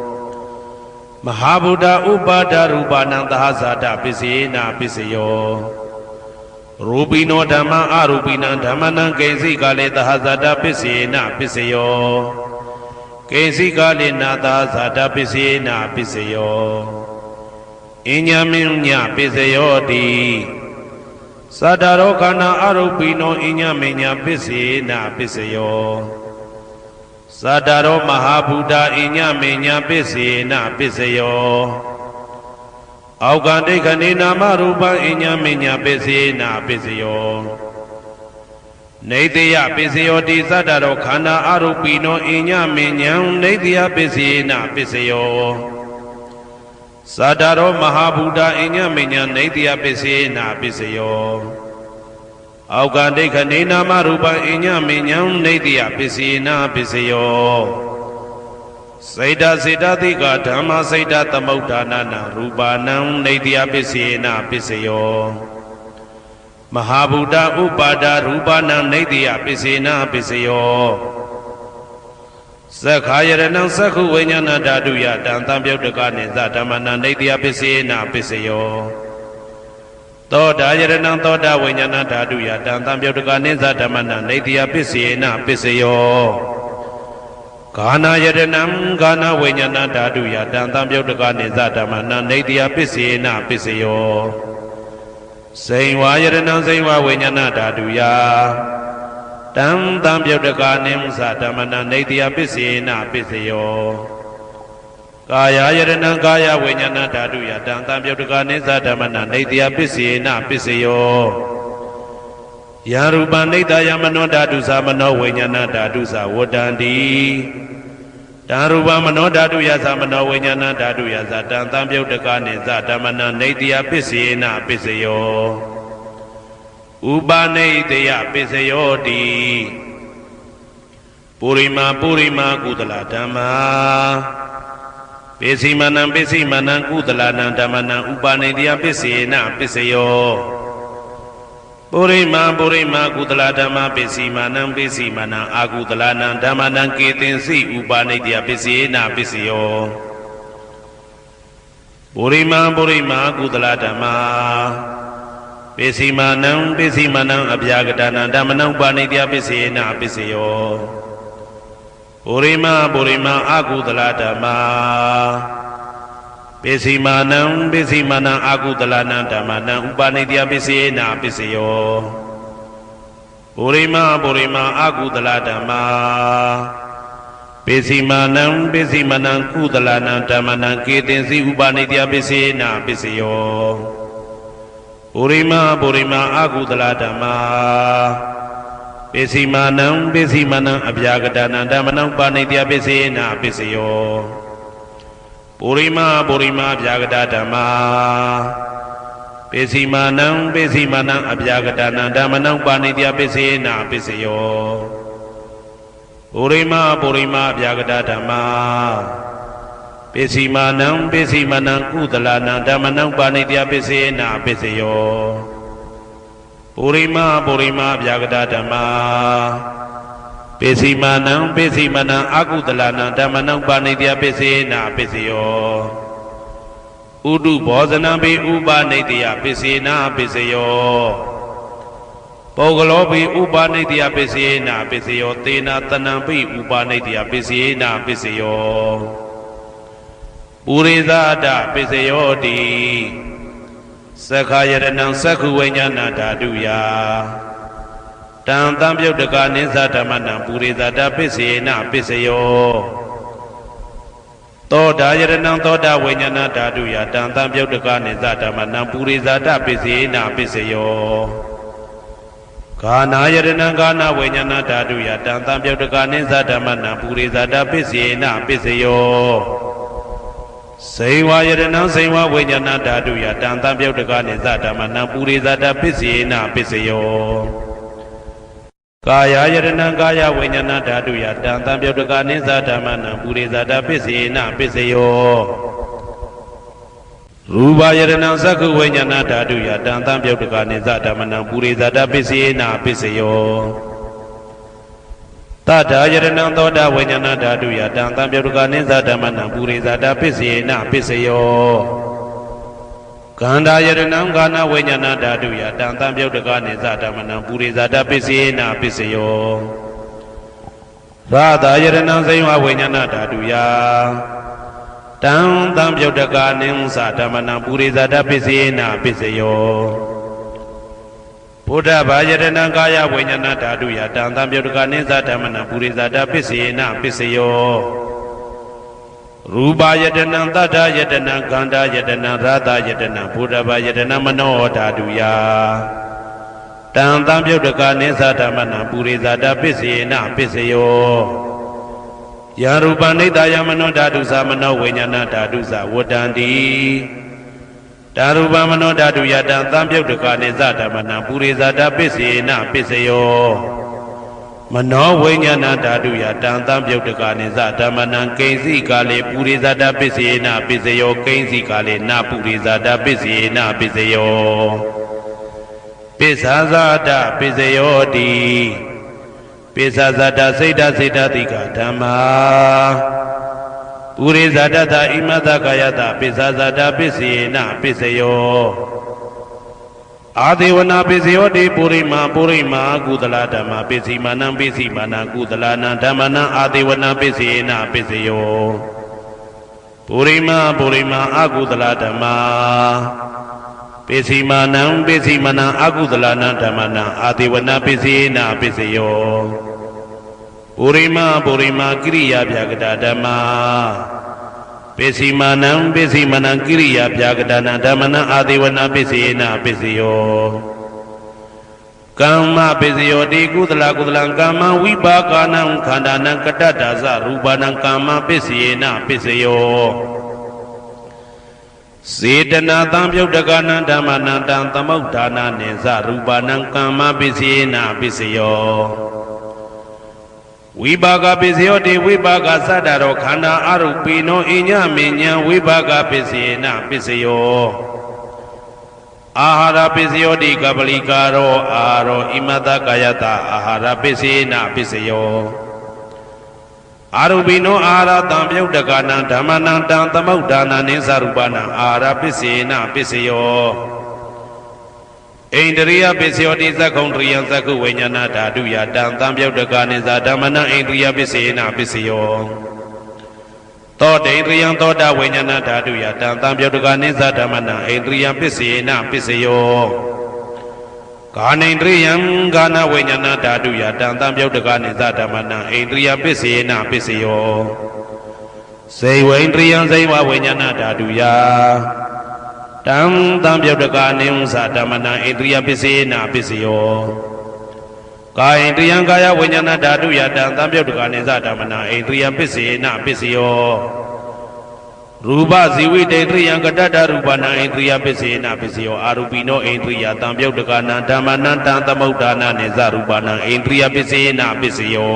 မဟာဗုဒ္ဓဥပါဒရူပနံသဟာဇာတပစ္စေနပစ္စယောရူပိနောဓမ္မအရူပိနံဓမ္မနံကိဉ္စိကာလေသဟာဇာတပစ္စေနပစ္စယောကိဉ္စိကာလေနာသဟာဇာတပစ္စေနပစ္စယောအညမညပစ္စယောတိသတ္တရောခန္ဓာအရုပိနောအညမညပစ္စေနပစ္စယောသတ္တရောမဟာဗုဒ္ဓအညမညပစ္စေနပစ္စယောအောကံတိခဏေနာမရူပံအညမညပစ္စေနပစ္စယောနေတိယပစ္စယောတိသတ္တရောခန္ဓာအရုပိနောအညမညံနေတိယပစ္စေနပစ္စယောသတ္တရောမဟာဗုဒ္ဓအညမညံနေတိယပစ္စေနပစ္စယောအောကံတိခဏေနာမရူပံအညမညံနေတိယပစ္စေနပစ္စယောစေတတိကဓမ္မစေတသမုဋ္ဌာနနရူပနံနေတိယပစ္စေနပစ္စယောမဟာဗုဒ္ဓဥပါဒရူပနံနေတိယပစ္စေနပစ္စယောသက္ခာယရဏံသက္ခုဝိညာဏဓာတုယတံသံပြုတ်တကနိသဓမ္မနံနေတိယပစ္စေနပစ္စယောသောတာယရဏံသောတာဝိညာဏဓာတုယတံသံပြုတ်တကနိသဓမ္မနံနေတိယပစ္စေနပစ္စယောဂာနာယရဏံဂာနာဝိညာဏဓာတုယတံသံပြုတ်တကနိသဓမ္မနံနေတိယပစ္စေနပစ္စယောစိန်ဝါယရဏံစိန်ဝဝိညာဏဓာတုယတံသံပြုတ်တကနိသဓမ္မနံနေတိယပစ္စေနပစ္စယောကာယယရဏံကာယဝိညာဏဓာတုယတံသံပြုတ်တကနိသဓမ္မနံနေတိယပစ္စေနပစ္စယောယရူပနိတယမနောဓာတုသမနောဝိညာဏဓာတုသဝတ္တန္တိတံရူပမနောဓာတုယသမနောဝိညာဏဓာတုယသတံသံပြုတ်တကနိသဓမ္မနံနေတိယပစ္စေနပစ္စယောဥပနိတယပစ္စယောတိပုရိမာကုသလဓမ္မာပိစီမနံကုသလနံဓမ္မနံဥပနိတယပစ္စေနပစ္စယောပုရိမာကုသလဓမ္မာပိစီမနံအာကုသလနံဓမ္မနံကေတင်စီဥပနိတယပစ္စေနပစ္စယောပုရိမာကုသလဓမ္မာပိစီမနံအဗျာဂဒနံဓမ္မနံဥပနိတယပစ္စေနပစ္စယောပုရိမာအာကုသလဓမ္မာပိစီမနံအာကုသလနံဓမ္မနံဥပနိတယပစ္စေနပစ္စယောပုရိမာအာကုသလဓမ္မာပိစီမနံကုသလနံဓမ္မနံကေတင်စီဥပနိတယပစ္စေနပစ္စယောပုရိမာအာကုသလဓမ္မာပ ပိစီမာနံပိစီမာနံအဗျာကတနာဓမ္မနံပါဏိတယပိစေနာပိစယောပုရိမပုရိမအဗျာကတဓမ္မာပိစီမာနံပိစီမာနံအဗျာကတနာဓမ္မနံပါဏိတယပိစေနာပိစယောပုရိမပုရိမအဗျာကတဓမ္မာပိစီမာနံပိစီမာနံကုသလနာဓမ္မနံပါဏိတယပိစေနာပိစယောပုရိမပုရိမဗျာကတဓမ္မာပိစီမာနံပိစီမာနံအကုသလနာဓမ္မနံပါဏိတယပိစေနာပိစယောဥဒုဘောဇနံပိဥပါဏိတယပိစေနာပိစယောပုဂ္ဂလောပိဥပါဏိတယပိစေနာပိစယောသေနာတဏံပိဥပါဏိတယပိစေနာပိစယောပုရိသဒပိစယောတိသက္ခာယရဏံသက္ခုဝိညာဏဓာတုယတံတံပြုတ်တကနိသဓမ္မနံပုရိသဒပိစေနပိစယောသောတာယရဏံသောတာဝိညာဏဓာတုယတံတံပြုတ်တကနိသဓမ္မနံပုရိသဒပိစေနပိစယောဂာနာယရဏံဂာနာဝိညာဏဓာတုယတံတံပြုတ်တကနိသဓမ္မနံပုရိသဒပိစေနပိစယောစေဝယရဏံစေဝဝိညာဏဓာတုယတံတံပြုတ်တကနိသဓမ္မနံပုရိသဒပိစေနပိစယောကာယယရဏံကာယဝိညာဏဓာတုယတံတံပြုတ်တကနိသဓမ္မနံပုရိသဒပိစေနပိစယောရူပယရဏံသက္ခုဝိညာဏဓာတုယတံတံပြုတ်တကနိသဓမ္မနံပုရိသဒပိစေနပိစယောတထာယရဏံသောတာဝိညာဏဓာတုယတံတံပြုတ်တကနိသဓမ္မနံပုရိသဒပိစေနပိစယောကန္တာယရဏံဂာနာဝိညာဏဓာတုယတံတံပြုတ်တကနိသဓမ္မနံပုရိသဒပိစေနပိစယောရာသာယရဏံစေဝဝိညာဏဓာတုယတံတံပြုတ်တကနိသဓမ္မနံပုရိသဒပိစေနပိစယောဘုဒ္ဓဘာယတနာကာယဝိညာဏဓာတုယတံတံပြုတ်တကနိသဓမ္မနံပုရိသဒပိစေနပိစယောရူပယတနာတတ္ထယတနာခန္ဓာယတနာရာသယတနာဘုဒ္ဓဘာယတနာမနောဓာတုယတံတံပြုတ်တကနိသဓမ္မနံပုရိသဒပိစေနပိစယောယရူပနိတယမနောဓာတုသမနောဝိညာဏဓာတုသဝတ္တန္တိဓာရူပမနောဓာတုယတံတံပြုတ်တကနိသဓမ္မနံပုရိသဒပိစေနပိစယောမနောဝိညာဏဓာတုယတံတံပြုတ်တကနိသဓမ္မနံကိဉ္စီကာလေပုရိသဒပိစေနပိစယောကိဉ္စီကာလေနပုရိသဒပိစေနပိစယောပိစ္ဆာဇာတပိစယောတိပိစ္ဆာဇာတစိတ်တစိတ်တတိကဓမ္မာပုရိသဒတဣမတကာယတပိစ္ဆာဇာတပိစေနပိစယောအာဒေဝနာပိစယောတိပုရိမာပုရိမာကုသလဓမ္မပိစီမာနံပိစီမာနံကုသလနံဓမ္မနံအာဒေဝနာပိစေနပိစယောပုရိမာပုရိမာအကုသလဓမ္မပိစီမာနံပိစီမာနံအကုသလနံဓမ္မနံအာဒေဝနာပိစေနပိစယောပုရိမာပုရိမာကိရိယာဗျာကတဓမ္မာပိစီမာနံပိစီမာနံကိရိယာဗျာကတနာဓမ္မနံအာဒေဝနာပိစေနပိစယောကမ္မပိစယောတိကုသလကုသလံကမ္မဝိပါကနံခန္ဓာနံကတ္တဒါဇရူပနံကမ္မပိစေနပိစယောစေတနာတံပြုတ်တကနံဓမ္မနံတံသမုဋ္ဌာနနိသရူပနံကမ္မပိစေနပိစယောဝိပါကပိစယောတိဝိပါကသတ္တရောခန္ဓာအရုပိနောအညမဉ္ဇံဝိပါကပိစေနပိစယောအာဟာရပိစယောတိကပလိကာရောအာရောဣမတကာယတအာဟာရပိစေနပိစယောအာရုပိနောအာဟာရတံပြုတ်တကနံဓမ္မနံတံသမုဋ္ဌာနနိသရူပနံအာဟာရပိစေနပိစယောဣန္ဒရိယပိစယောတိသက္ခုံတရိယသက္ခုဝိညာဏဓာတုယတံတံပြုတ်တကနိသဓမ္မနံဣန္ဒရိယပိစေနပိစယောသောတေန္ဒရိယသောတာဝိညာဏဓာတုယတံတံပြုတ်တကနိသဓမ္မနံဣန္ဒရိယပိစေနပိစယောကာနိန္ဒရိယံကာနဝိညာဏဓာတုယတံတံပြုတ်တကနိသဓမ္မနံဣန္ဒရိယပိစေနပိစယောစေဝိန္ဒရိယံစေဝဝိညာဏဓာတုယတံတံပြုတ်တကနိသဓမ္မနံဣန္ဒရိယပိစေနပိစယော ကာယဣန္ဒြိယံကာယဝိညာဏဓာတုယတံသံပြုတ်တကနိစ္စဓမ္မနာဣန္ဒြိယံပစ္စေနပစ္စယောရူပဇီဝိတေဣန္ဒြိယံကတ္တရူပနာဣန္ဒြိယပစ္စေနပစ္စယောအာရူပိနောဣန္ဒြိယသံပြုတ်တကနာဓမ္မနံတံသမုဋ္ဌာနာနိစ္စရူပနာဣန္ဒြိယပစ္စေနပစ္စယော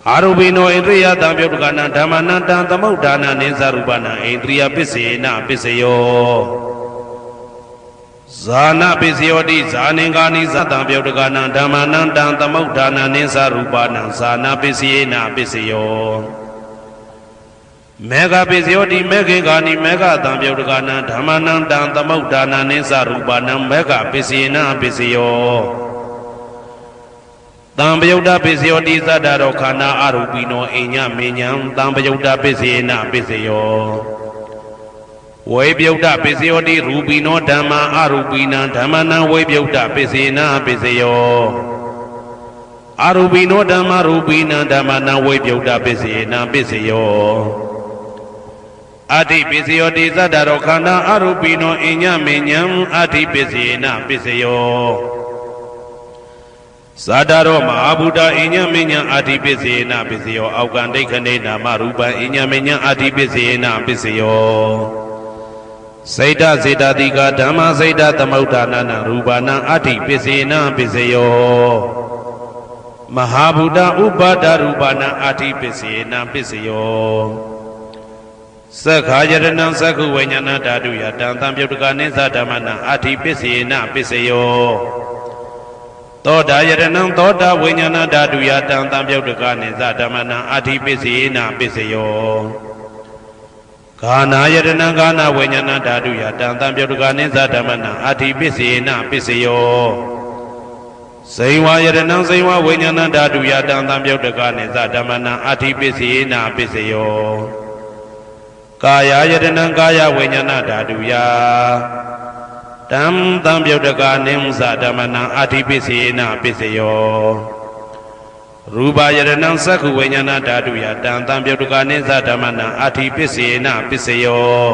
အာရူပိနောဣန္ဒြိယသံပြုတ်တကနာဓမ္မနံတံသမုဋ္ဌာနာနိစ္စရူပနာဣန္ဒြိယပစ္စေနပစ္စယောဇာနာပစ္စယောတိဇာနင်္ဂာနိသတံပြုတ်တကနာဓမ္မနံတံသမုဋ္ဌာနာနိစ္စရူပနာဇာနာပစ္စယေနပစ္စယောမေဃပစ္စယောတိမေခေကာနိမေဃတံပြုတ်တကနာဓမ္မနံတံသမုဋ္ဌာနာနိစ္စရူပနာမေဃပစ္စယေနပစ္စယောတံပယုတ်တပစ္စယောတိသတ္တရောခန္ဓာအရူပိနောအိညမေညံတံပယုတ်တပစ္စယေနပစ္စယောဝေပြုတ်တပစ္စယောတိရူပိနောဓမ္မာအရူပိနံဓမ္မနံဝေပြုတ်တပစ္စေနပစ္စယောအရူပိနောဓမ္မာရူပိနံဓမ္မနံဝေပြုတ်တပစ္စေနပစ္စယောအတ္တိပစ္စယောတိသတ္တရောခန္ဓာအရူပိနောအိညမေညံအတ္တိပစ္စေနပစ္စယောသတ္တရောမဟာဗုဒ္ဓအိညမေညံအတ္တိပစ္စေနပစ္စယောအောက်ကံဒိဋ္ဌနေနာမရူပံအိညမေညံအတ္တိပစ္စေနပစ္စယောစိတ်တစေတတိကဓမ္မစိတ်တသမုဋ္ဌာနာရူပနာအဋ္ဌိပစ္စေနပစ္စယောမဟာဗုဒ္ဓဥပါဒရူပနာအဋ္ဌိပစ္စေနပစ္စယောသက္ခာယတနံသက္ခုဝိညာဏဓာတုယတံသံပြုတ်တကနိစ္စဓမ္မနာအဋ္ဌိပစ္စေနပစ္စယောသောတာယတနံသောတာဝိညာဏဓာတုယတံသံပြုတ်တကနိစ္စဓမ္မနာအဋ္ဌိပစ္စေနပစ္စယောဂာနာယတနံဂာနာဝိညာဏဓာတုယတံသံပြုတ်တကနိစ္စဓမ္မနာအဋ္ဌိပစ္စေနပစ္စယောဇိဝယတနံဇိဝဝိညာဏဓာတုယတံသံပြုတ်တကနိစ္စဓမ္မနာအဋ္ဌိပစ္စေနပစ္စယောကာယယတနံကာယဝိညာဏဓာတုယတံသံပြုတ်တကနိစ္စဓမ္မနာအဋ္ဌိပစ္စေနပစ္စယောရူပယတနံသက္ခုဝိညာဏဓာတုယတံသံပြုတ်တကနိစ္စဓမ္မနာအဋ္ဌိပစ္စေနပစ္စယော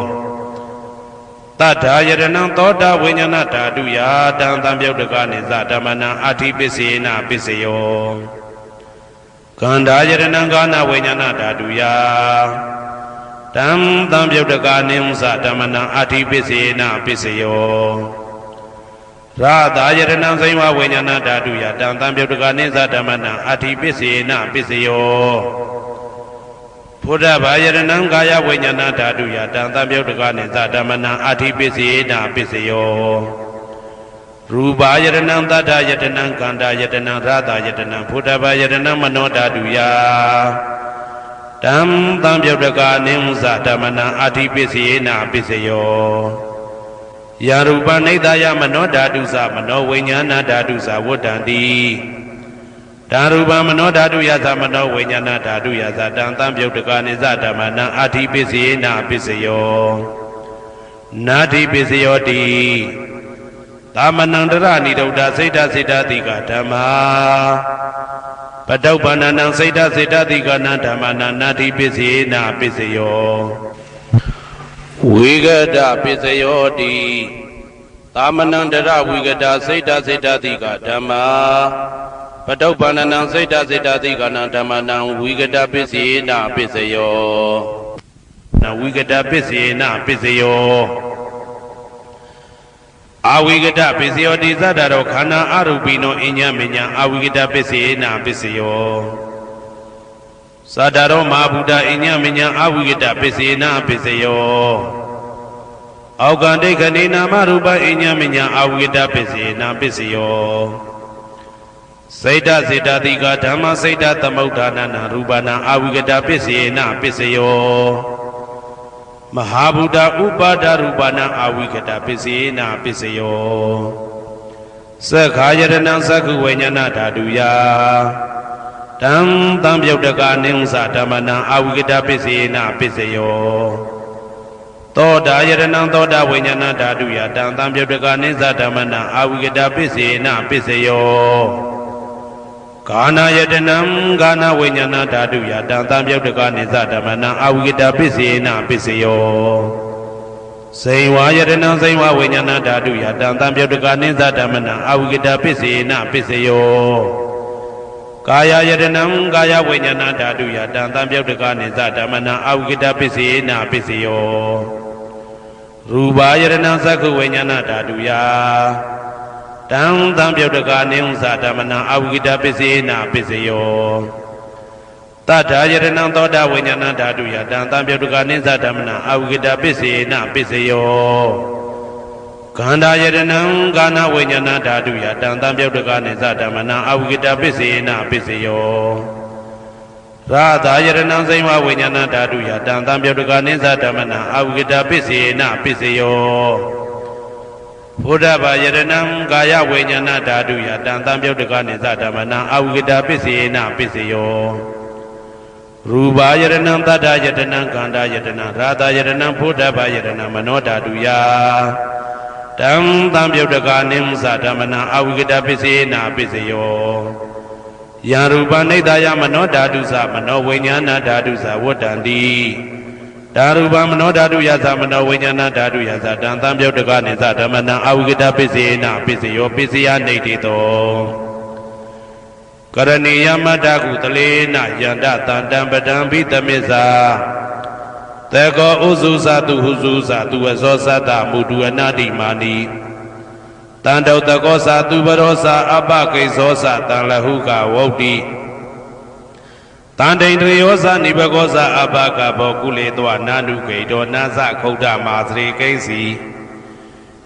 တတ္ထာယတနံသောတာဝိညာဏဓာတုယတံသံပြုတ်တကနိစ္စဓမ္မနာအဋ္ဌိပစ္စေနပစ္စယောကန္ဓာယတနံကာနဝိညာဏဓာတုယတံသံပြုတ်တကနိစ္စဓမ္မနာအဋ္ဌိပစ္စေနပစ္စယောရာသာယတနံဇိဝဝိညာဏဓာတုယတံသံပြုတ်တကနိစ္စဓမ္မနာအဋ္ဌိပစ္စေနပစ္စယောဘုဒ္ဓဘာယတနံကာယဝိညာဏဓာတုယတံသံပြုတ်တကနိစ္စဓမ္မနာအဋ္ဌိပစ္စေနပစ္စယောရူပယတနံသတ္တယတနံကန္တာယတနံရာသာယတနံဘုဒ္ဓဘာယတနံမနောဓာတုယတံသံပြုတ်တကနိစ္စဓမ္မနာအဋ္ဌိပစ္စေနပစ္စယောယာရူပနိဒာယမနောဓာတုသမနောဝိညာဏဓာတုသဝတ္တံတိဓာရူပမနောဓာတုယသမနောဝိညာဏဓာတုယသတံသံပြုတ်တကနိစ္စဓမ္မနာအဋ္ဌိပစ္စေနပစ္စယောနာတိပစ္စယောတိသမနန္တရဏိဒုဒ္ဓစိတ်တစေတတိကဓမ္မာပတုပ္ပန္နံစိတ်တစေတတိကနဓမ္မနာနာတိပစ္စေနပစ္စယောဝိဂဒပစ္စယောတိသမနန္တရဝိဂဒစိတ်တစေတတိကဓမ္မာပတုပ္ပန္နံစိတ်တစေတတိကနဓမ္မနံဝိဂဒပစ္စေနပစ္စယောနဝိဂဒပစ္စေနပစ္စယောအဝိဂဒပစ္စယောတိသတ္တရောခန္ဓာအရူပိနောအညမညအဝိဂဒပစ္စေနပစ္စယောသတ္တရောမဟာဗုဒ္ဓအညမညအဝိဂဒပစ္စေနပစ္စယောအောက်ကံဒိဋ္ဌနေနာမရူပအညမညအဝိဂဒပစ္စေနပစ္စယောစိတ်တစေတတိကဓမ္မစိတ်တသမုဋ္ဌာနာရူပနာအဝိဂဒပစ္စေနပစ္စယောမဟာဗုဒ္ဓဥပါဒရူပနာအဝိကတပစ္စေနပစ္စယောသက္ခာယတနံသက္ခုဝိညာဏဓာတုယတံသံပြုတ်တကနိစ္စဓမ္မနာအဝိကတပစ္စေနပစ္စယောသောတာယတနံသောတာဝိညာဏဓာတုယတံသံပြုတ်တကနိစ္စဓမ္မနာအဝိကတပစ္စေနပစ္စယောကာနာယတနံကာနာဝိညာဏဓာတုယတံသံပြုတ်တကနိစ္စဓမ္မနာအဝိကတပစ္စေနပစ္စယော စိန်ဝါယတနာစိန်ဝဝိညာဏဓာတုယတံတံပြုတ်တကနိစ္စဓမ္မနံအဝိကတပစ္စေနပစ္စယောကာယယတနံကာယဝိညာဏဓာတုယတံတံပြုတ်တကနိစ္စဓမ္မနံအဝိကတပစ္စေနပစ္စယောရူပယတနာသက္ခဝိညာဏဓာတုယတံတံပြုတ်တကနိစ္စဓမ္မနံအဝိကတပစ္စေနပစ္စယောတတ္ထာယတနံသောတာဝိညာဏဓာတုယတံတံပြုတ်တကနိစ္စဓမ္မနံအဝိကတပစ္စေနပစ္စယောခန္ဓာယတနံကာဏဝိညာဏဓာတုယတံတံပြုတ်တကနိစ္စဓမ္မနံအဝိကတပစ္စေနပစ္စယောရာသာယတနံစိမ္မာဝိညာဏဓာတုယတံတံပြုတ်တကနိစ္စဓမ္မနံအဝိကတပစ္စေနပစ္စယောဘုဒ္ဓဘာယတနံကာယဝိညာဏဓာတုယတံတံပြုတ်တကနိစ္စဓမ္မနံအဝိကတပစ္စေနပစ္စယောရူပယတနံတတ္တယတနံခန္ဓာယတနံရာသယတနံဘုဒ္ဓဘာယတနံမနောဓာတုယတံတံပြုတ်တကနိစ္စဓမ္မနံအဝိကတပစ္စေနပစ္စယောယံရူပနိဒာယမနောဓာတုသမနောဝိညာဏဓာတုသဝတ္တန္တိဓာရူပမနောဓာတုယသမနောဝိညာဏဓာတုယသတံတံပြုတ်တကနိစ္စဓမ္မနံအဝိကတပစ္စေနပစ္စယောပစ္စယနေတိတောကရဏီယမတ္တကုတလေနယန္တတန္တံပဒံဘိတမစ္ဆာတေကောဥစုသတုဟုစုသတုဝဇောသတ္တမုဒုအနာတိမာနိတန္တောတကောသတုဘရောသအပကိဇောသတံလဟုကဝုတ်တိတန္တိန္ဒြေယောသနိဘကောသအပကဘောကုလေတောနာနုဂိတောနာသခုဒ္ဓမာသရေကိဉ္စီ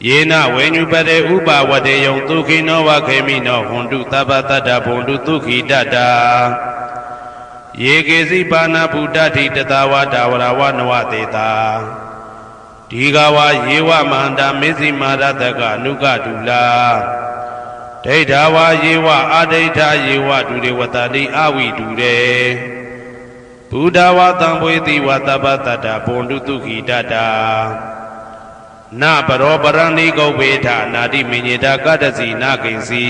ယေနဝေညုပတေဥပဝတေယံဒုခိနောဝခေမိနောဟွန်တုသဗ္ဗတတ္တဘုံတုဒုခိတတ္တာယေကေစီပါဏဗုဒ္ဓတိတတဝတာဝရဝနဝတေတာဒီဃဝယေဝမန္တာမေဇိမာရတကအနုကတုလာဒိဋ္ဌဝယေဝအာဒိဋ္ဌယေဝဒုရေဝတတိအဝိတုရေဘုဒ္ဓဝတံဘွေတိဝသဗ္ဗတတ္တဘုံတုဒုခိတတ္တာနပရောပရဏိဂုဝေထနာတိမညေတာကတ္တစီနာကိဉ္စီ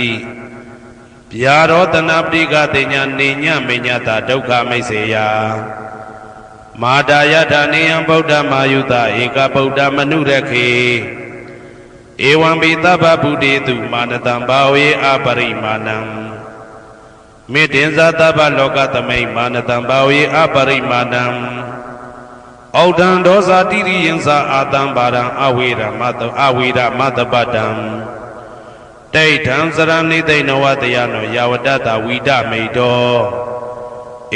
ဗျာရောတနာပတိကတိညာနေညမေညတာဒုက္ခမိတ်စေယမာတာယထာနေယံဗုဒ္ဓမာယုတဧကဗုဒ္ဓမနုရခေဧဝံပိသဗ္ဗဗုဒေတုမာနတံဘာဝေအပရိမာဏံမေတ္တင်္ဇာသဗ္ဗလောကသမိမာနတံဘာဝေအပရိမာဏံဩဒံဒောဇာတိရိယံသာအာတံပါရံအဝေရမတအဝေရမတပတံဒိဋ္ဌံစရဏိသိဏဝတယနောယဝတ္တဝိဒမေတော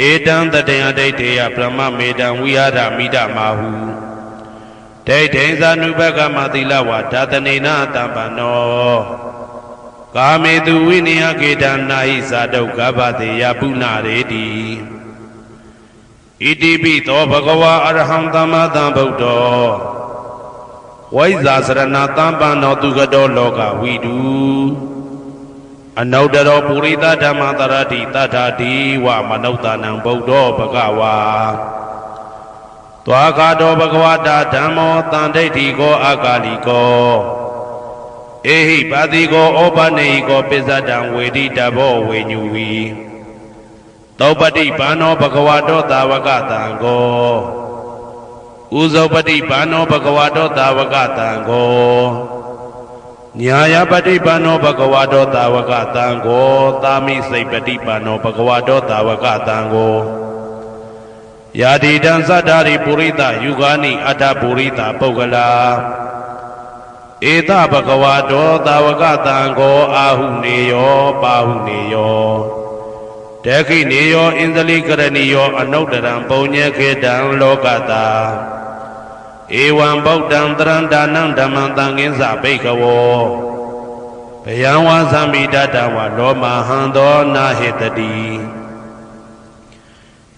ဧတံတတယဒိဋ္ဌေယဗြဟ္မမေတံဝိဟာရမိဒမာဟုဒိဋ္ဌိဇာနုဘကမသီလဝါဓာတနေနတံပနောကာမေတုဝိနယကေတံနာဟိသာဒုက္ခဘတေယပုဏ္ဏရေတိဣတိပိသောဘဂဝါအရဟံသမ္မာသမ္ဗုဒ္ဓောဝိဇာစရဏတံပန္နောသူကတောလောကဝိတုအနုတ္တရောပုရိသဓမ္မတရတိတထာတိဝမနုဿာနံဗုဒ္ဓောဘဂဝါသွားခါတော်ဘဂဝတာဓမ္မောတန်ဒိဋ္ဌိကောအာကာလိကောဧဟိပါတိကောဩပနေဟိကောပိစ္ဆတံဝေတိတဘောဝေညူဝီသောပတိဘာနောဘဂဝတောသာဝကတံကောဥဇောပတိဘာနောဘဂဝတောသာဝကတံကောညာယပတိဘာနောဘဂဝတောသာဝကတံကောသာမိစိတ်ပတိဘာနောဘဂဝတောသာဝကတံကောယာတိတံသတ္တာရိပုရိသယုဂာနိအတ္တပုရိသပုဂ္ဂလာဧတဘဂဝတောသာဝကတံကောအာဟုနေယောပါဟုနေယောတေခိနေယောဣန္ဒလိကရဏီယောအနုတ္တရံပုံညေခေတံလောကတာဧဝံဗုဒ္ဓံတရံဒါနံဓမ္မံသံဃိသဘိက္ခဝောဘယံဝါသံမိတတဝလောမဟံသောနာဟေတတိ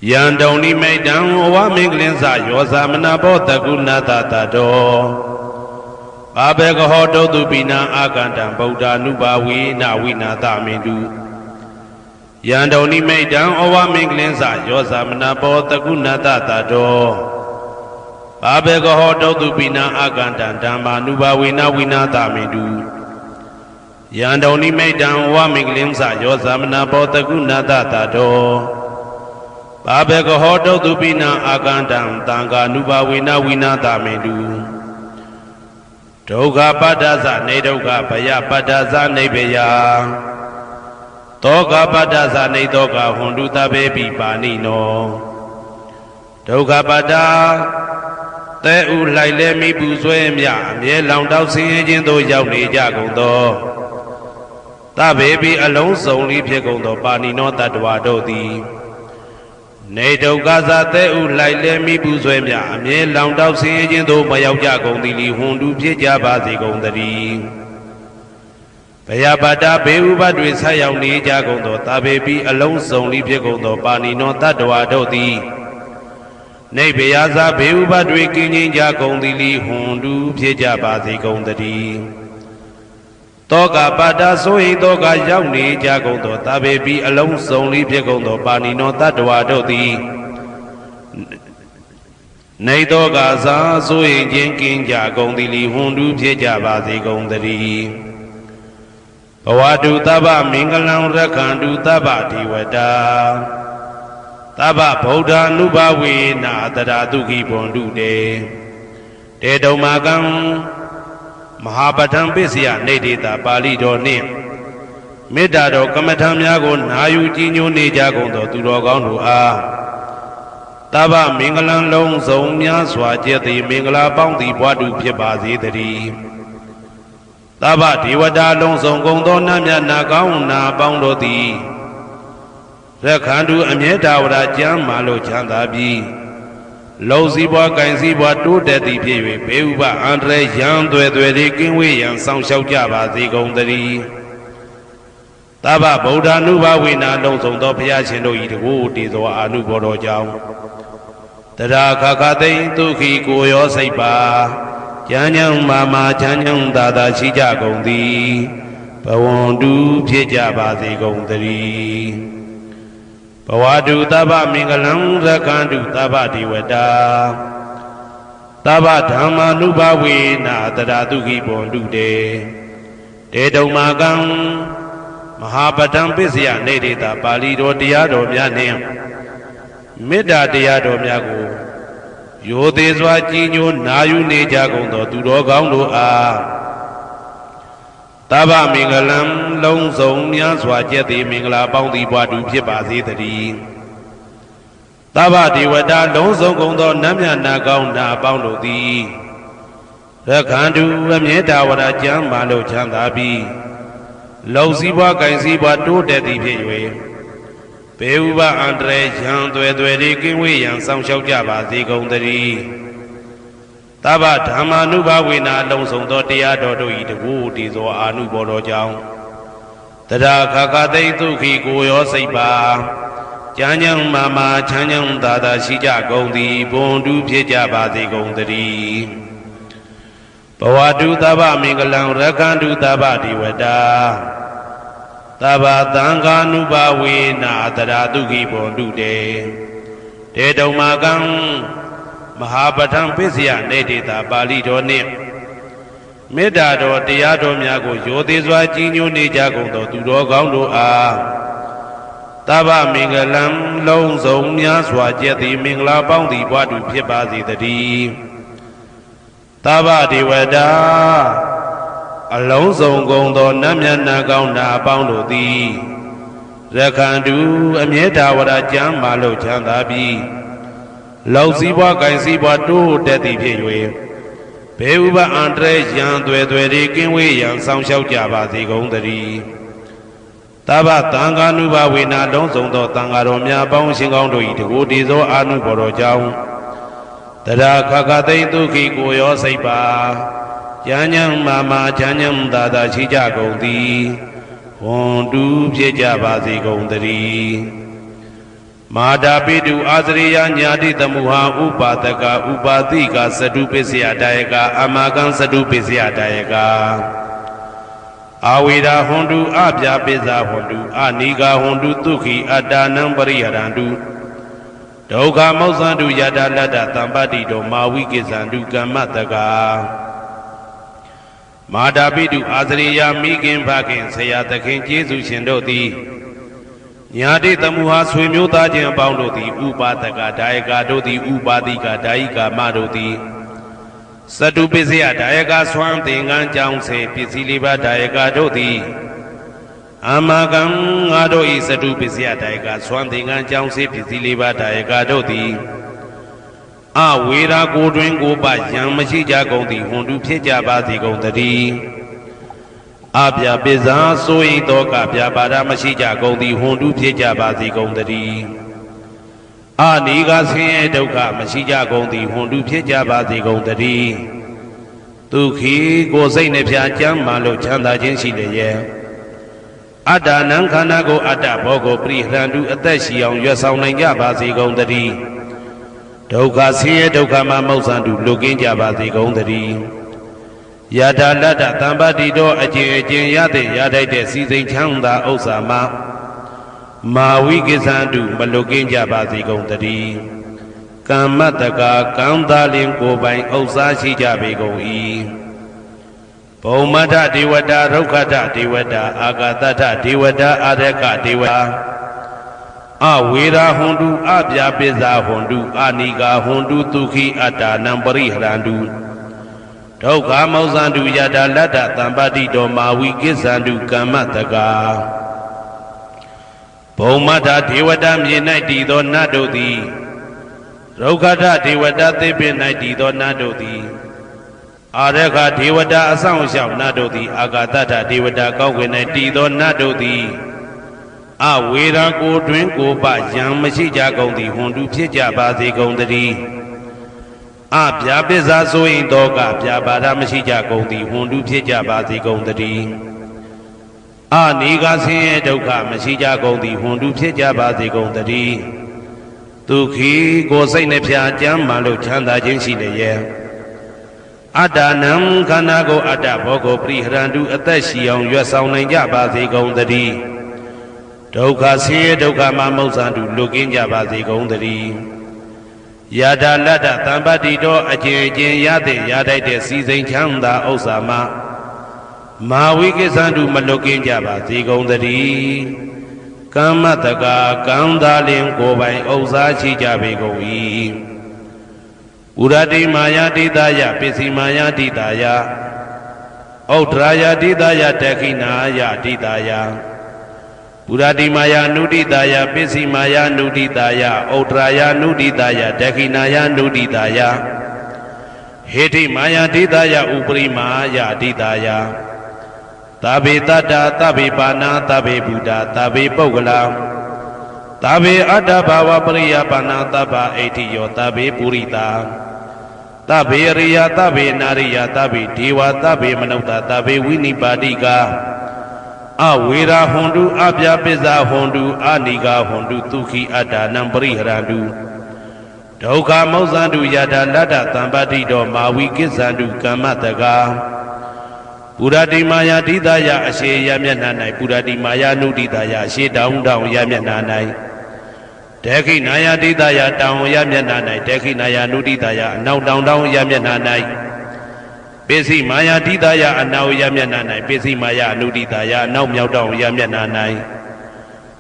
ယံတုံနိမိတံဝမင်္ဂလင်းစယောဇာမနာဘောတကုဏတတတောဘာဘေကဟောတုတုပိနာအာကန္တံဗုဒ္ဓ ानु ဘာဝေနဝိနာသမေတုယံတုံနိမိတံဩဝမင်္ဂလင်းစယောဇာမနာဘောတကုဏတတတောဘာဘေကဟောတုတုပိနာအာကန္တံဓမ္မာနုဘာဝေနဝိနာသမေတုယံတုံနိမိတံဩဝမင်္ဂလင်းစယောဇာမနာဘောတကုဏတတတောဘာဘေကဟောတုတုပိနာအာကန္တံတံဃာနုဘာဝေနဝိနာသမေတု ဒုက္ခပတ္တသနေဒုက္ခဘယပတ္တသနေဘယသောကပတ္တသနေသောကဟွန်တုတဘေပိပါဏိနောဒုက္ခပတ္တသဲဥလိုက်လဲမိပူဆွဲမြအမြဲလောင်တောက်ဆင်းရဲခြင်းသို့ရောက်နေကြကုန်သောတဘေပိအလုံးစုံလေးဖြစ်ကုန်သောပါဏိနောတတ္တဝါတို့သည်နေဒုက္ခသသဲဥလိုက်လဲမိပူဆွဲမြအမြဲလောင်တောက်ဆင်းရဲခြင်းသို့မရောက်ကြကုန်သည်လီဟွန်တုဖြစ်ကြပါစေကုန်သတည်းဘယပတ္တဘေဥပတွေဆက်ရောက်နေကြကုန်သောတဘေပိအလုံးစုံလေးဖြစ်ကုန်သောပါဏိနောတတ္တဝါတို့သည်နေဘယဇာဘေဥပတွေကင်းခြင်းကြကုန်သည်လီဟွန်တုဖြစ်ကြပါစေကုန်သတည်းတောကပတ္တဆိုဟိတောကရောက်နေကြကုန်သောတဘေပိအလုံးစုံလေးဖြစ်ကုန်သောပါဏိနောတတ္တဝါတို့သည်နေတောကသာဆိုဟိခြင်းကင်းကြကုန်သည်လီဟွန်တုဖြစ်ကြပါစေကုန်သတည်းဘဝတုသဗ္ဗမင်္ဂလံရက္ခန္တုသဗ္ဗဒေဝတာသဗ္ဗဗုဒ္ဓ ानु ဘဝေနာတရာတုခိဘွန်တုတေတုံမာကံမဟာပဋ္ဌံပစ္စယနေတေတာပါဠိတော်နှင့်မေတ္တာတော်ကမ္မထံများကိုနာယူကြည်ညိုနေကြကုန်သောသူတော်ကောင်းတို့အားသဗ္ဗမင်္ဂလံလုံးစုံများစွာကျက်သည်မင်္ဂလာပေါင်းသည်ဘွားတုဖြစ်ပါစေတည်းသဗ္ဗဒေဝတာလုံးစုံကုန်သောနတ်မြတ်နာကောင်းနာပေါင်းတို့သည်ရက္ခန္တုအမြဲတဝရကျမ်းမာလို့ချမ်းသာပြီးလုံစည်းပွားကင်စည်းပွားတိုးတက်သည်ဖြစ်၍ဘေဥပအန္တရာယ်ရန်သွဲသွဲတွေကင်းဝေးရန်ဆောင်လျှောက်ကြပါစေကုန်သတည်းသဗ္ဗဗုဒ္ဓ ानु ဘဝေနာလုံးစုံသောဘုရားရှင်တို့၏တကူတည်သောအာနုဘောတော်ကြောင့်တရာခခသိမ့်ဒုက္ခိကိုရောစိတ်ပါဉာဏ်ဉာဏ်မာမာချမ်းချမ်းသာသာရှိကြကုန်သည်ဘဝန္တုဖြစ်ကြပါစေကုန်သတည်းဘဝတုသဗ္ဗမင်္ဂလံရက္ခန္တုသဗ္ဗဒေဝတာသဗ္ဗဓမ္မာနုဘဝေနာတရာတုခိဘွန်တုတေတုံမာကံမဟာပဋ္ဌံပစ္စယနေတေတာပါဠိတော်တရားတော်များနှင့်မေတ္တာတရားတော်များကိုရိုသေစွာကြည်ညိုနာယူနေကြကုန်သောသူတော်ကောင်းတို့အားသဗ္ဗမင်္ဂလံလုံးစုံများစွာကျက်သည်မင်္ဂလာပေါင်းသည်ဘွားတူဖြစ်ပါစေတည်းသဗ္ဗဒေဝတာလုံးစုံကုန်သောနတ်မြတ်နာကောင်းနာပေါင်းတို့သည်ရက္ခန္တုအမြဲတဝရကျမ်းမာလို့ချမ်းသာပြီးလုံစည်းပွားကင်စည်းပွားတိုးတက်သည်ဖြစ်၍ဘေဥပအန္တရာယ်ရန်သွဲသွဲတွေကင်းဝေးရန်ဆောင်လျှောက်ကြပါစေကုန်သတည်းသဗ္ဗဓမ္မာနုဘဝေနာလုံးစုံသောတရားတော်တို့၏တကူတည်သောအာနုဘောတော်ကြောင့်တရာခခသိမ့်ဒုက္ခိကိုရောစိတ်ပါဉာဏ်ဉာဏ်မာမာချမ်းချမ်းသာသာရှိကြကုန်သည်ဘွန်တုဖြစ်ကြပါစေကုန်သတည်းဘဝတုသဗ္ဗမင်္ဂလံရက္ခန္တုသဗ္ဗဒေဝတာသဗ္ဗသံဃာနုဘဝေနာတရာတုခိဘွန်တုတေတုံမာကံမဟာပဋ္ဌံပစ္စယနေတေတာပါဠိတော်နှင့်မေတ္တာတော်တရားတော်များကိုရိုသေစွာကြည်ညိုနေကြကုန်သောသူတော်ကောင်းတို့အားသဗ္ဗမင်္ဂလံလုံးစုံများစွာကျက်သည်မင်္ဂလာပေါင်းသည်ဘွားတူဖြစ်ပါစေတည်းသဗ္ဗဒေဝတာအလုံးစုံကုန်သောနတ်မြတ်နာကောင်းနာပေါင်းတို့သည်ရက္ခန္တုအမြဲတဝရကျမ်းမာလို့ချမ်းသာပြီးလုံစည်းပွားကင်စည်းပွားတိုးတက်သည်ဖြစ်၍ဘေဥပအန္တရာယ်ရန်သွဲသွဲတွေကင်းဝေးရန်ဆောင်လျှောက်ကြပါစေကုန်သတည်းသဗ္ဗသံဃာနုဘဝေနာလုံးစုံသောသံဃာတော်များပေါင်းရှင်ကောင်းတို့၏တကူတည်သောအာနုဘော်တော်ကြောင့်တရာခခသိမ့်ဒုက္ခိကိုရောစိတ်ပါဉာဏ်ဉာဏ်မာမာချမ်းချမ်းသာသာရှိကြကုန်သည်ဝွန်တူဖြစ်ကြပါစေကုန်သတည်းမာတာပိတုအာသရိယညာတိတမုဟာဥပါဒကဥပါတိကသတုပစ္စယတာယကအမကံသတုပစ္စယတာယကအာဝေရာဟွန်တုအပြာပိဇာဟွန်တုအနိဂါဟွန်တုဒုက္ခိအတ္တနံပရိဟရန္တုဒုက္ခမောဇ္ဇန္တုယတာလတ္တသံပတ္တိတောမာဝိကိဇန္တုကမ္မတကမာတာပိတုအာသရိယမိခင်ဖခင်ဆရာသခင်ကျေးဇူးရှင်တို့သည်ညာတိတမုဟာဆွေမျိုးသားချင်းအပေါင်းတို့သည်ဥပါဒကဒါယကတို့သည်ဥပါတိကဒါယိကာမတို့သည်သ စတုပစ္စယဒါယကဆွမ်းသင်္ကန်းကြောင့်စေပစ္စည်းလေးပါးဒါယကတို့သည်အာမကံငါတို့ဤစတုပစ္စယဒါယကဆွမ်းသင်္ကန်းကြောင့်စေပစ္စည်းလေးပါးဒါယကတို့သည်အဝေရာကိုတွင်ကိုပယံမရှိကြကုန်သည်ဟွန်တုဖြစ်ကြပါစေကုန်တည်းအပြပိဇာဆိုရင်တော့ကပြပါဒမရှိကြကုန်သည်ဟွန်တုဖြစ်ကြပါစေကုန်တည်းအာနိကဆင်းရဲဒုက္ခမရှိကြကုန်သည်ဟွန်တုဖြစ်ကြပါစေကုန်တည်းဒုက္ခိကိုယ်စိတ်နှဖျားကြမ်းမှလို့ချမ်းသာခြင်းရှိလေရဲ့အတ္တနံခန္ဓာကိုအတ္တဘောကိုပရိဟရန္တုအသက်ရှိအောင်ရွတ်ဆောင်နိုင်ကြပါစေကုန်တည်းဒုက္ခဆင်းရဲဒုက္ခမှာမောက္ဆန္တုလွတ်ကင်းကြပါစေကုန်တည်းယထာလတ္တတမ္ပတိတော်အကျင့်အကျင့်ရတဲ့ရထိုက်တဲ့စီစိန်ချမ်းသာဥစ္စာမှာမာဝိကိသန္တုမလွတ်ကင်းကြပါစေကုန်တည်းကမ္မတကာကံသာလင်ကိုယ်ပိုင်ဥစ္စာရှိကြပေကုန်၏ဘုံမထဒေဝတာဒုက္ခထဒေဝတာအာဂတထဒေဝတာအာရကဒေဝတာအဝေရာဟွန်တုအပြာပိဇာဟွန်တုအာနိကာဟွန်တုဒုက္ခိအတ္တနံပရိဟရန္တုဒုက္ခမောဇန္တုယတာလတ္တတမ္ပတိတော်မာဝိကိသန္တုကမ္မတကာဘုံမထဒေဝတာမြေ၌တည်သောနတ်တို့သည်ဒုက္ခထဒေဝတာသေပင်၌တည်သောနတ်တို့သည်အာရခဒေဝတာအဆောင်ရှောက်နတ်တို့သည်အာဂတထဒေဝတာကောင်းကင်၌တည်သောနတ်တို့သည်အဝေရာကိုတွင်ကိုပယံမရှိကြကုန်သည်ဟွန်တုဖြစ်ကြပါစေကုန်တည်းအပြာပိဇာဆိုရင်တော့ကပြာပါဒမရှိကြကုန်သည်ဟွန်တုဖြစ်ကြပါစေကုန်တည်းအနိကဆင်းရဲဒုက္ခမရှိကြကုန်သည်ဟွန်တုဖြစ်ကြပါစေကုန်တည်းဒုက္ခိကိုယ်စိတ်နှဖျားကြမ်းမှလို့ချမ်းသာခြင်းရှိလေရဲ့အတ္တနံခန္ဓာကိုအတ္တဘောကိုပရိဟရန္တုအသက်ရှိအောင်ရွတ်ဆောင်နိုင်ကြပါစေကုန်တည်းဒုက္ခဆင်းရဲဒုက္ခမှာမောက္ဆန္တုလွတ်ကင်းကြပါစေကုန်တည်းယထာလတ္တတမ္ပတိတော်အကျင့်အကျင့်ရတဲ့ရထိုက်တဲ့စီစိန်ချမ်းသာဥစ္စာမှာမာဝိကိသန္တုမလွတ်ကင်းကြပါစေကုန်တည်းကမ္မတကာကံသာလင်ကိုယ်ပိုင်ဥစ္စာရှိကြပေကုန်၏ဥရတိမာယာတိတယပစ္စည်းမာယာတိတယဩဒရာယတိတယတခိနာယတိတယပုရတိမာယာနုတိတာယပစ္စည်းမာယာနုတိတာယဩဒရာယနုတိတာယဒခိနာယနုတိတာယဟေတိမာယာတိတာယဥပရိမာယာတိတာယသဗ္ဗေတတ္တသဗ္ဗေပါဏာသဗ္ဗေဘုဒ္ဓသဗ္ဗေပုဂ္ဂလာသဗ္ဗေအတ္တဘာဝပရိယပါဏာသဗ္ဗအိဋ္ဌိယောသဗ္ဗေပုရိတာသဗ္ဗေရိယသဗ္ဗေနာရိယသဗ္ဗေဒေဝသဗ္ဗေမနုဿသဗ္ဗေဝိနိပါတိကအဝေရာဟွန်တုအပြာပိဇာဟွန်တုအာနိကာဟွန်တုဒုက္ခိအတ္တနံပရိဟရန္တုဒုက္ခမောက္ဆန္တုယထာလတ္တတမ္ပတိတော်မာဝိကိသန္တုကမ္မတကာပုရတိမာယာတိတယအရှိယမျက်နှာ၌ပုရတိမာယာနုတိတယအရှိတောင်းတောင်းယမျက်နှာ၌ဒေခိနာယာတိတယတောင်းယမျက်နှာ၌ဒေခိနာယာနုတိတယအနောက်တောင်းတောင်းယမျက်နှာ၌ပိစိမာယာတိတယအနောက်ယမျက်နှာ၌ပိစိမာယာအနုတိတယအနောက်မြောက်တောင်းယမျက်နှာ၌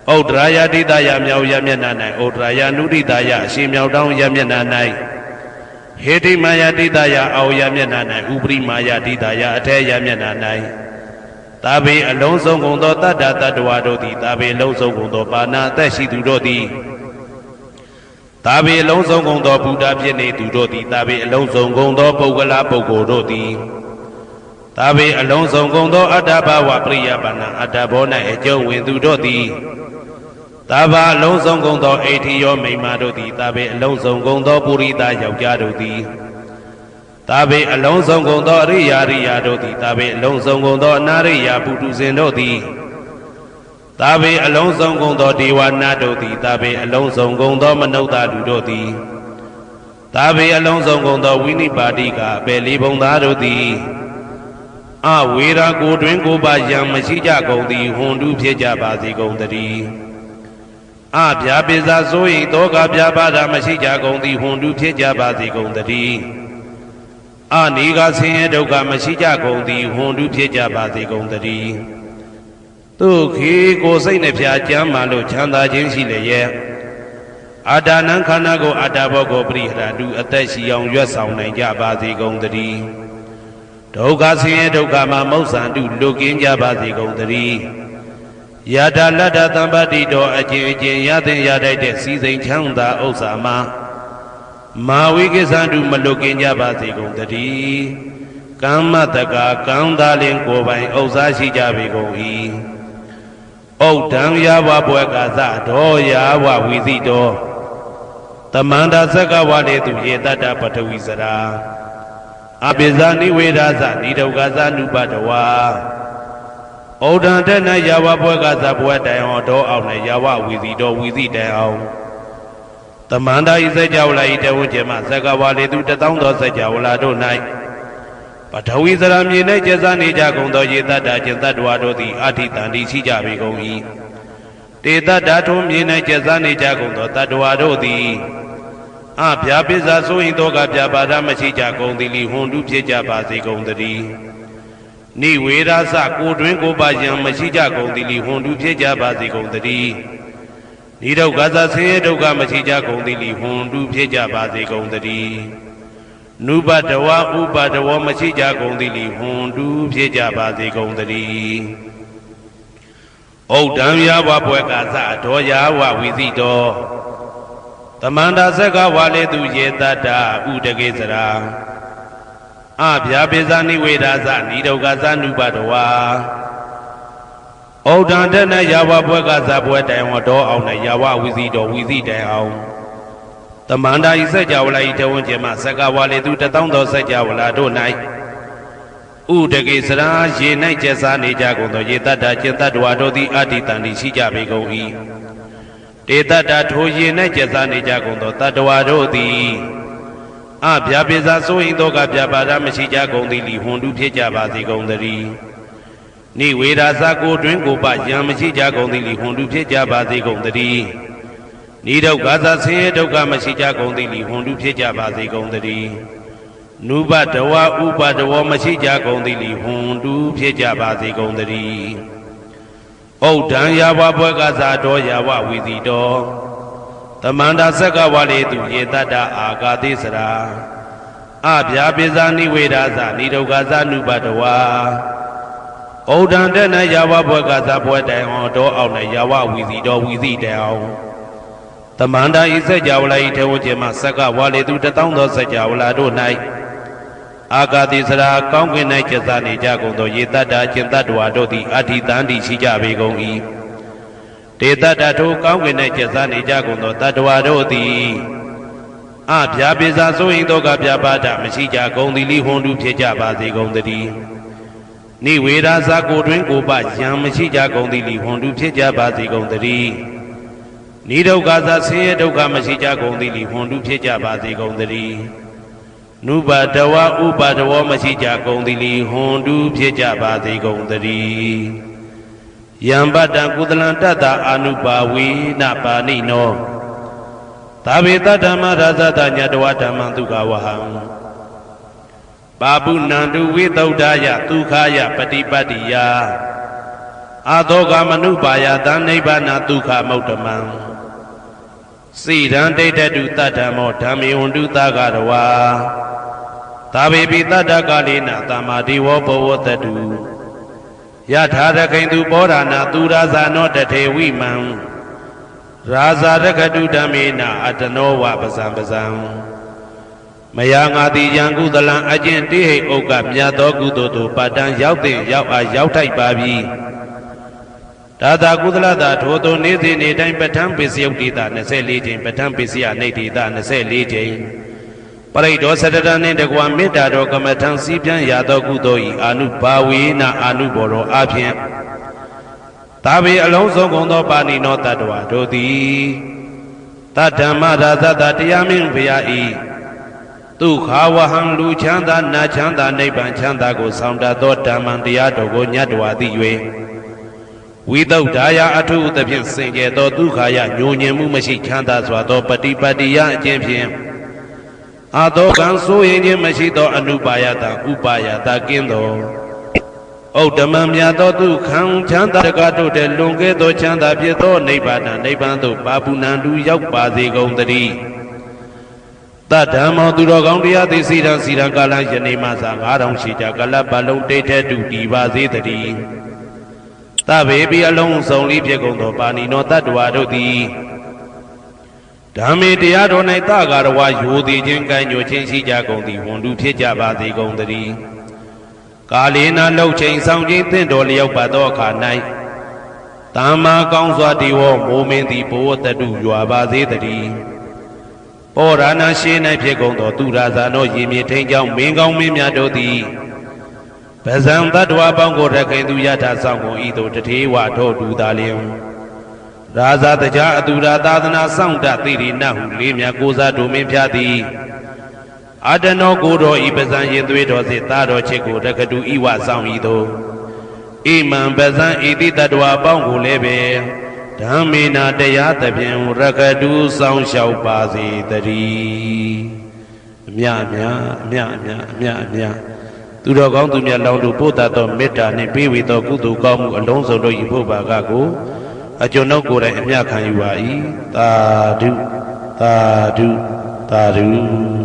ဩဒရာယတိတယမြောက်ယမျက်နှာ၌ဩဒရာယနုတိတယအရှိမြောက်တောင်းယမျက်နှာ၌ဟေတိမာယာတိတယအောယမျက်နှာ၌ဥပရိမာယာတိတယအထက်ယမျက်နှာ၌သာဘေအလုံးစုံကုန်သောတတ္တတတ္တဝါတို့သည်သာဘေအလုံးစုံကုန်သောပါဏာအသက်ရှိသူတို့သည်သာဘေအလုံးစုံကုန်သောဘုဒ္ဓဖြစ်နေသူတို့သည်သာဘေအလုံးစုံကုန်သောပုဂ္ဂလပုဂ္ဂိုလ်တို့သည်သာဘေအလုံးစုံကုန်သောအတ္တဘဝပရိယပါဏာအတ္တဘော၌အကျုံးဝင်သူတို့သည်သာဘာအလုံးစုံကုန်သောအိဋ္ဌိယောမိမ္မာတို့သည်သာဘေအလုံးစုံကုန်သောပုရိသယောက်ျားတို့သည်သာဘေအလုံးစုံကုန်သောအရိယာရိယာတို့သည်သာဘေအလုံးစုံကုန်သောအနာရိယာပုထုဇဉ်တို့သည်သာဘေအလုံးစုံကုန်သောဒေဝနာတို့သည်သာဘေအလုံးစုံကုန်သောမနုဿလူတို့သည်သာဘေအလုံးစုံကုန်သောဝိနိပါတိကအပေလေးဘုံသားတို့သည်အဝေရာကိုတွင်ကိုပါယံမရှိကြကုန်သည်ဟွန်တုဖြစ်ကြပါစေကုန်တည်းအပြာပိဇာဆိုရင်တောကပြာပါဒမရှိကြကုန်သည်ဟွန်တုဖြစ်ကြပါစေကုန်တည်းအနိကဆင်းရဲဒုက္ခမရှိကြကုန်သည်ဟွန်တုဖြစ်ကြပါစေကုန်တည်းဒုက္ခိကိုယ်စိတ်နှဖျားကြမ်းမှလို့ချမ်းသာခြင်းရှိလေရဲ့ အာဒါနံခန္ဓာကိုအာတာဘောကိုပရိဟရာတုအသက်ရှိအောင်ရွတ်ဆောင်နိုင်ကြပါစေကုန်သတည်းဒုက္ခဆင်းရဲဒုက္ခမှာမௌဆန္တုလွတ်ကင်းကြပါစေကုန်သတည်းယထာလတ္တသံပတ္တိတော်အကျဉ်အကျဉ်ရသင်ရတတ်တဲ့စီစိန်ချမ်းသာဥစ္စာမှာမာဝိကိသန္တုမလွတ်ကင်းကြပါစေကုန်သတည်းကမ္မတက္ကကံသာလင်ကိုယ်ပိုင်ဥစ္စာရှိကြပေကုန်၏ဩဒံယာဝဘွယ်ကာသဒောယာဝဝီသိတောတမန္တာသက္ကဝါလေသူယေတတ္တပထဝီစရာအပိဇာနိဝေဒသနိဒုက္ခသနုပတဝါဩဒံတဏယာဝဘွယ်ကာသဘွယ်တိုင်အောင်ဒောအောင်နဲ့ယာဝဝီသိတောဝီသိတိုင်အောင်တမန္တာဤစကြဝဠာဤတဝကျမသက္ကဝါလေသူ1000သောစကြဝဠာတို့၌ပထဝီစရာမြေ၌ကျက်စားနေကြကုန်သောယေတတ္တကျင်တ္တဝါတို့သည်အာထိတန်တိရှိကြပေကုန်၏တေတ္တထုံးမြေ၌ကျက်စားနေကြကုန်သောတတ္တဝါတို့သည်အဗျာပိဇာဆိုရင်တော့ကဗျာပါဒမရှိကြကုန်သည်လီဟွန်တုဖြစ်ကြပါစေကုန်သတည်းနိဝေရသကိုတွင်ကိုပါယံမရှိကြကုန်သည်လီဟွန်တုဖြစ်ကြပါစေကုန်သတည်းနိဒုက္ခသဆင်းရဲဒုက္ခမရှိကြကုန်သည်လီဟွန်တုဖြစ်ကြပါစေကုန်သတည်းနုပတဝဥပတဝမရှိကြကုန်သည်လီဟွန်တုဖြစ်ကြပါစေကုန်သတည်းဩဒံယာဝဘွယ်ကာသဒောယာဝဝီသိတောတမန္တာသက္ကဝါလေသူယေတတ္တဥဒကေစရာအဗျာပိဇာနိဝေဒသနိဒုက္ခသနုပတဝါဩဒံတဏယာဝဘွယ်ကာသဘွယ်တိုင်ဝတော်အောင်နဲ့ယာဝဝီသိတောဝီသိတိုင်အောင်တမန္တာဤစัจ java လာဤတဝန်းကျင်မှသက္ကဝါလေသူ1000သောစัจ java လာတို့၌ဥဒကေစရာရေ၌ကျက်စားနေကြကုန်သောယေတတ္တကျင်တ္တဝါတို့သည်အတ္တိတန်တိရှိကြပေကုန်၏တေတတ္တထိုရေ၌ကျက်စားနေကြကုန်သောတတ္တဝါတို့သည်အဗျာပိဇာဆိုရင်တော့ကဗျာပါဒမရှိကြကုန်သည်လီဟွန်တုဖြစ်ကြပါစေကုန်သတည်းနိဝေဒသကိုတွင်ကိုပယံမရှိကြကုန်သည်လီဟွန်တုဖြစ်ကြပါစေကုန်သတည်းနိဒုက္ခသဆင်းရဲဒုက္ခမရှိကြကုန်သည်လီဟွန်တုဖြစ်ကြပါစေကုန်သတည်းနုပတဝဥပတဝမရှိကြကုန်သည်လီဟွန်တုဖြစ်ကြပါစေကုန်သတည်းဩဒံယာဝဘွယ်ကာသဒောယာဝဝီသိတောတမန္တာသက္ကဝါလေသူယေတတ္တအာဂါတိစရာအဗျာပိဇာနိဝေဒသနိဒုက္ခသနုပတဝါဩဒံတဏယာဝဘွယ်ကာသဘွယ်တိုင်အောင်ဒောအောင်နဲ့ယာဝဝီသိတောဝီသိတိုင်အောင်တမန္တာဤစัจ java လာဤထေဝကျင်မှသက္ကဝါလေသူ1000သောစัจ java လာတို့၌အာဂါတိစရာကောင်းကင်၌ကျက်စားနေကြကုန်သောယေတတ္တကျင်တ္တဝါတို့သည်အဋ္ဌိတန်တိရှိကြပေကုန်၏တေတတ္တထိုကောင်းကင်၌ကျက်စားနေကြကုန်သောတတ္တဝါတို့သည်အဗျာပိဇာဆိုရင်တော့ကဗျာပါဒမရှိကြကုန်သည်လီဟွန်တုဖြစ်ကြပါစေကုန်သတည်းနိဝေဒသကိုတွင်ကိုပယံမရှိကြကုန်သည်လီဟွန်တုဖြစ်ကြပါစေကုန်သတည်းနိဒုက္ခသဆင်းရဲဒုက္ခမရှိကြကုန်သည်လီဟွန်တုဖြစ်ကြပါစေကုန်သတည်းနုပတဝဥပတဝမရှိကြကုန်သည်လီဟွန်တုဖြစ်ကြပါစေကုန်သတည်းယံပတ္တံကုသလံတတ္တအာနုပါဝေနပါဏိနောသာဝေတဓမ္မရာဇတညတဝဓမ္မံဒုက္ခဝဟံပါပုဏ္ဏံတုဝိသုဒ္ဓယဒုက္ခယပฏิပတ္တိယအာသောကမနုပါယသနိဗ္ဗာနဒုက္ခမௌတ္တမံစိရန်ဒိဋ္ဌတုတတ္တမောဓမ္မေဝန္တုသဂရဝါသာဝေပိတတ္တကာလေနသမ္မာဒေဝဘဝတတုယထာရခိန်သူပောဓာနာသူရာဇာနောတထေဝိမံရာဇာရခတုဓမ္မေနအတနောဝပဇံပဇံမယာငါတိယံကုသလံအကျင့်တိဟိဥက္ကမြတ်သောကုသိုလ်တို့ပတ္တံရောက်တဲ့ရောက်အားရောက်ထိုက်ပါပြီဒါသာကုသလတာထိုသို့နေ့စဉ်နေ့တိုင်းပဋ္ဌာန်းပစ္စယုတ်တိတာ24ကြိမ်ပဋ္ဌာန်းပစ္စယနေတိတာ24ကြိမ်ပရိဒောသတ္တရနှင့်တကွာမေတ္တာတော်ကမ္မထံစည်းပြန်ရသောကုသိုလ်ဤအာနုဘာဝေနအာနုဘောရောအဖြင့်သာဝေအလုံးစုံကုန်သောပါဏိနောတတ္တဝါတို့သည်တတ္တမရာဇတတရားမင်းဘုရားဤဒုက္ခဝဟံလူချမ်းသာနာချမ်းသာနိဗ္ဗာန်ချမ်းသာကိုဆောင်တတ်သောဓမ္မံတရားတော်ကိုညတ်တော်သိ၍ဝိသုဒ္ဓါယအထုသဖြင့်စင်ကြယ်သောဒုက္ခယညှို့ညင်မှုမရှိချမ်းသာစွာသောပฏิပတ္တိယအကျင့်ဖြင့်အာသောကံဆိုရင်ခြင်းမရှိသောအနုပါယတဥပါယတကင်းသောဩ ဩဓမ္မမြတ်သောသူခံချမ်းသာတကားတို့တဲ့လွန်ကဲသောချမ်းသာဖြစ်သောနိဗ္ဗာန်နိဗ္ဗာန်သို့ပါပုဏ္ဏတူရောက်ပါစေကုန်သတည်းတတ္ဓမ္မောသူတော်ကောင်းတရားသိစီရန်စီရန်ကာလယနေ့မှသာ9000ရှိကြကလပ်ပတ်လုံးတိတ်တဲ့တူတည်ပါစေတည်းတဗေပိအလုံးစုံလေးဖြစ်ကုန်သောပါဏိနောတတ္တဝါတို့သည်ဓမ္မေတရားတော်၌တကာရဝရိုသေခြင်းကံညွှန်ခြင်းရှိကြကုန်သည်ဝန်တုဖြစ်ကြပါစေကုန်သတည်းကာလေနာလှုပ်ချိန်ဆောင်ခြင်းသင့်တော်လျောက်ပါသောအခါ၌တမ္မာကောင်းစွာဒီဝမိုးမင်းသည်ဘိုးတတုရွာပါစေတည်းဩရဏရှိ၌ဖြစ်ကုန်သောသူရာဇာသောရေမြေထိန်ကြောင့်မင်းကောင်းမင်းများတို့သည်ပဇံတတ္တဝါပေါင်းကိုရခင်သူယထာဆောင်ကုန်ဤသို့တထေဝထောတူသာလျင်ရာဇာတကြားအတူရာသာသနာဆောင်တသိရိနဟုလေးမြတ်ကိုစားတို့မင်းဖြာသည်အတနောကိုတော်ဤပဇံရင်သွေးတော်စေသားတော်ချစ်ကိုတက္ကတူဤဝဆောင်ဤသို့ဣမံပဇံဤတိတတ္တဝါပေါင်းကိုလည်းပဲဓမ္မေနာတရားသဖြင့်ရက္ခတူဆောင်လျှောက်ပါစေတည်းအမြအမြအမြအမြအမြအမြသူတော်ကောင်းသူမြတ်လောင်းတို့ပို့တတ်သောမေတ္တာနှင့်ပေးဝေသောကုသိုလ်ကောင်းမှုအလုံးစုံတို့၏ဖို့ပါကကိုအကျွန်ုပ်ကိုယ်တိုင်အမြခံယူပါ၏သာဓုသာဓုသာဓု